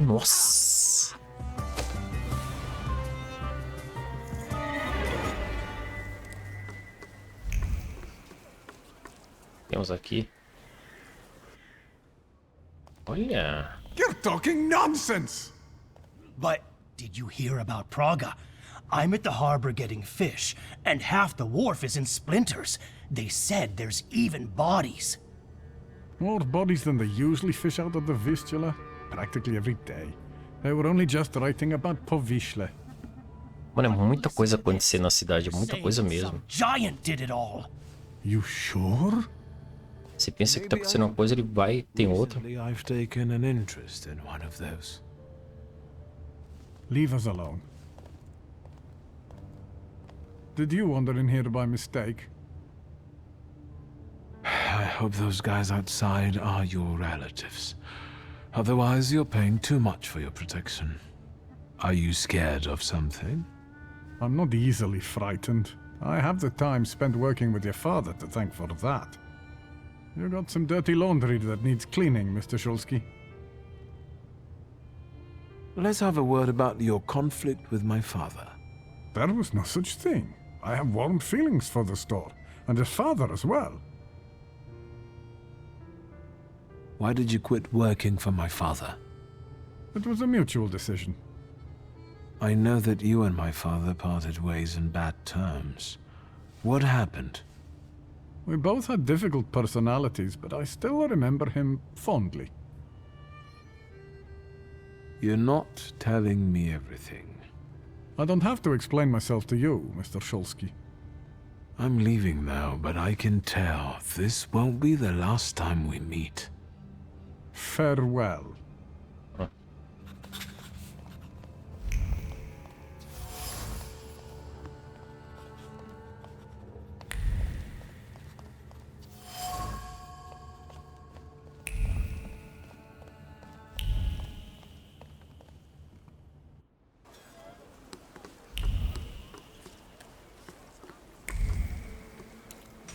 Nossa. Temos aqui. Olha.
You're talking nonsense!
But did you hear about Praga? I'm at the harbor getting fish, and half the wharf is in splinters. They said there's even bodies.
More bodies than they usually fish out of the Vistula. Practically every day. They were only just writing about Povishle.
Mano, é muita coisa acontecendo na cidade, muita coisa mesmo.
Giant did it all.
You sure?
Você pensa que tá acontecendo uma coisa, ele vai, tem outra.
I've taken an interest in one of those.
Leave us alone. Did you wander in here by mistake?
I hope those guys outside are your relatives. Otherwise, you're paying too much for your protection. Are you scared of something?
I'm not easily frightened. I have the time spent working with your father to thank for that. You got some dirty laundry that needs cleaning, Mr. Shulsky.
Let's have a word about your conflict with my father.
There was no such thing. I have warm feelings for the store, and his father as well.
Why did you quit working for my father?
It was a mutual decision.
I know that you and my father parted ways in bad terms. What happened?
We both had difficult personalities, but I still remember him fondly.
You're not telling me everything.
I don't have to explain myself to you, Mr. Shulsky.
I'm leaving now, but I can tell this won't be the last time we meet.
Farewell.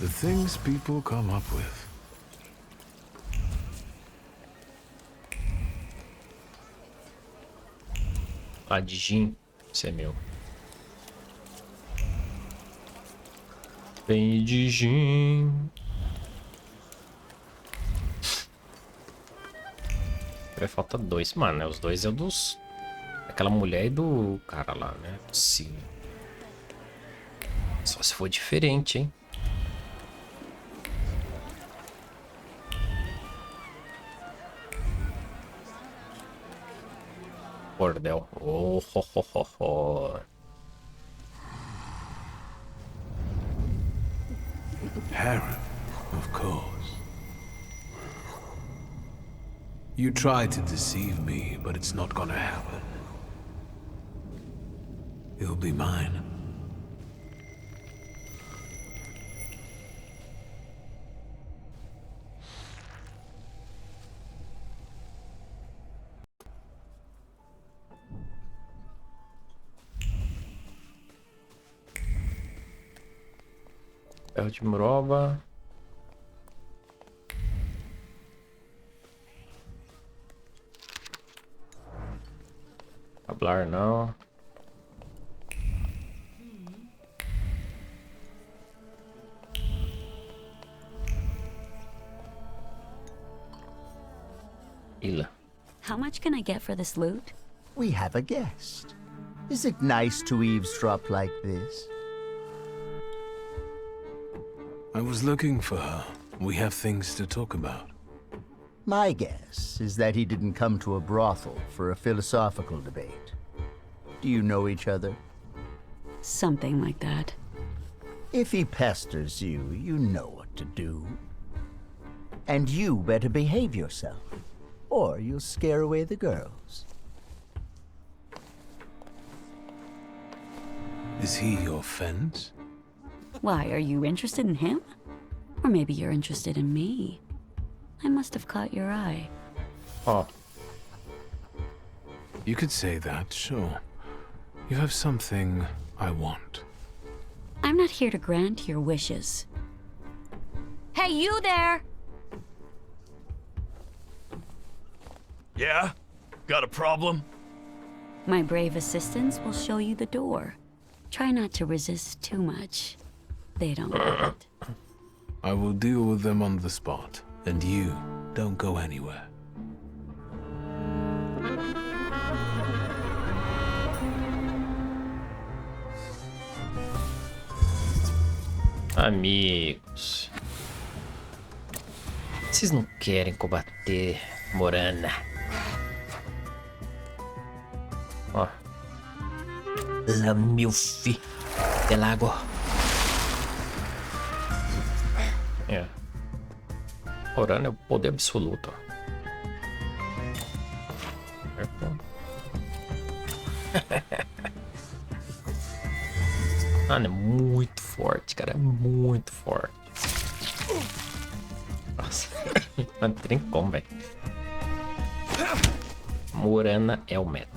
The things people come up with.
Ah, de gin. Esse é meu. Vem de gin. Falta 2, mano, né? Os 2 é o dos... Aquela mulher e do cara lá, né? Sim. Só se for diferente, hein? Bordel. Oh, ho, ho, ho, ho.
Harem, of course. You tried to deceive me, but it's not gonna happen. You'll be mine.
Ferro de Muroba. Hablar não. Ila.
How much can I get for this loot?
We have a guest. Is it nice to eavesdrop like this?
I was looking for her. We have things to talk about.
My guess is that he didn't come to a brothel for a philosophical debate. Do you know each other?
Something like that.
If he pesters you, you know what to do. And you better behave yourself, or you'll scare away the girls.
Is he your fence?
Why, are you interested in him? Or maybe you're interested in me. I must have caught your eye.
Oh.
You could say that, sure. You have something I want.
I'm not here to grant your wishes. Hey, you there!
Yeah? Got a problem?
My brave assistants will show you the door. Try not to resist too much. They don't like it.
I will deal with them on the spot, and you don't go anywhere.
Amigos. Vocês não querem combater Morana? Ó. La Milfi del Lago. É. Morana é o poder absoluto. Mano, é muito forte, cara. É muito forte. Nossa. Não tem como, velho. Morana é o meta.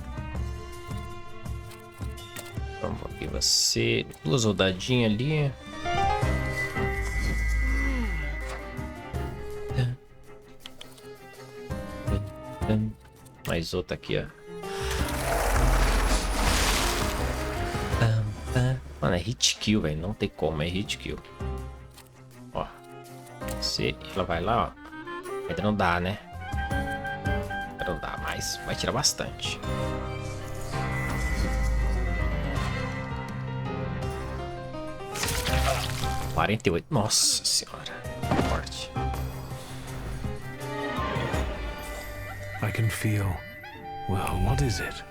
Vamos aqui você. 2 rodadinhas ali. Mais outra aqui, ó. Mano, é hit kill, velho. Não tem como, é hit kill. Ó. Ela vai lá, ó. Ainda não dá, né? Mas vai tirar bastante. $48. Nossa senhora. Forte.
I can feel... Well, what is it?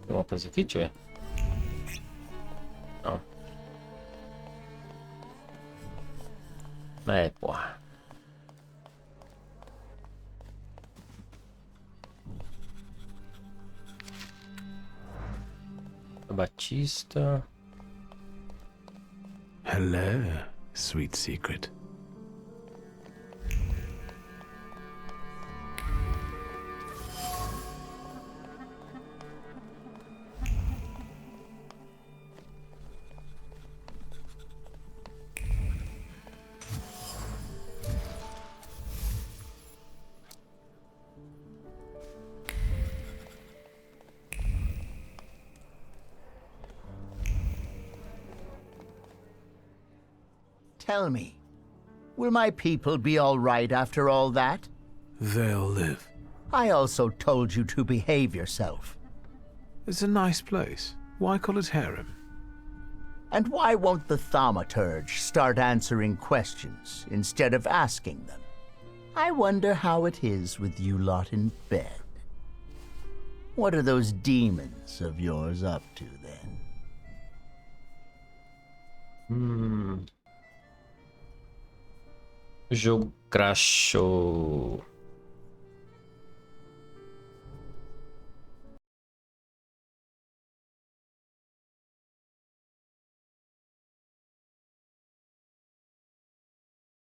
Tem uma coisa aqui, deixa eu ver. Não. É, porra. Batista.
Hello, sweet secret.
Tell me, will my people be all right after all that?
They'll live.
I also told you to behave yourself.
It's a nice place. Why call it harem?
And why won't the Thaumaturge start answering questions instead of asking them? I wonder how it is with you lot in bed. What are those demons of yours up to then?
O jogo crashou.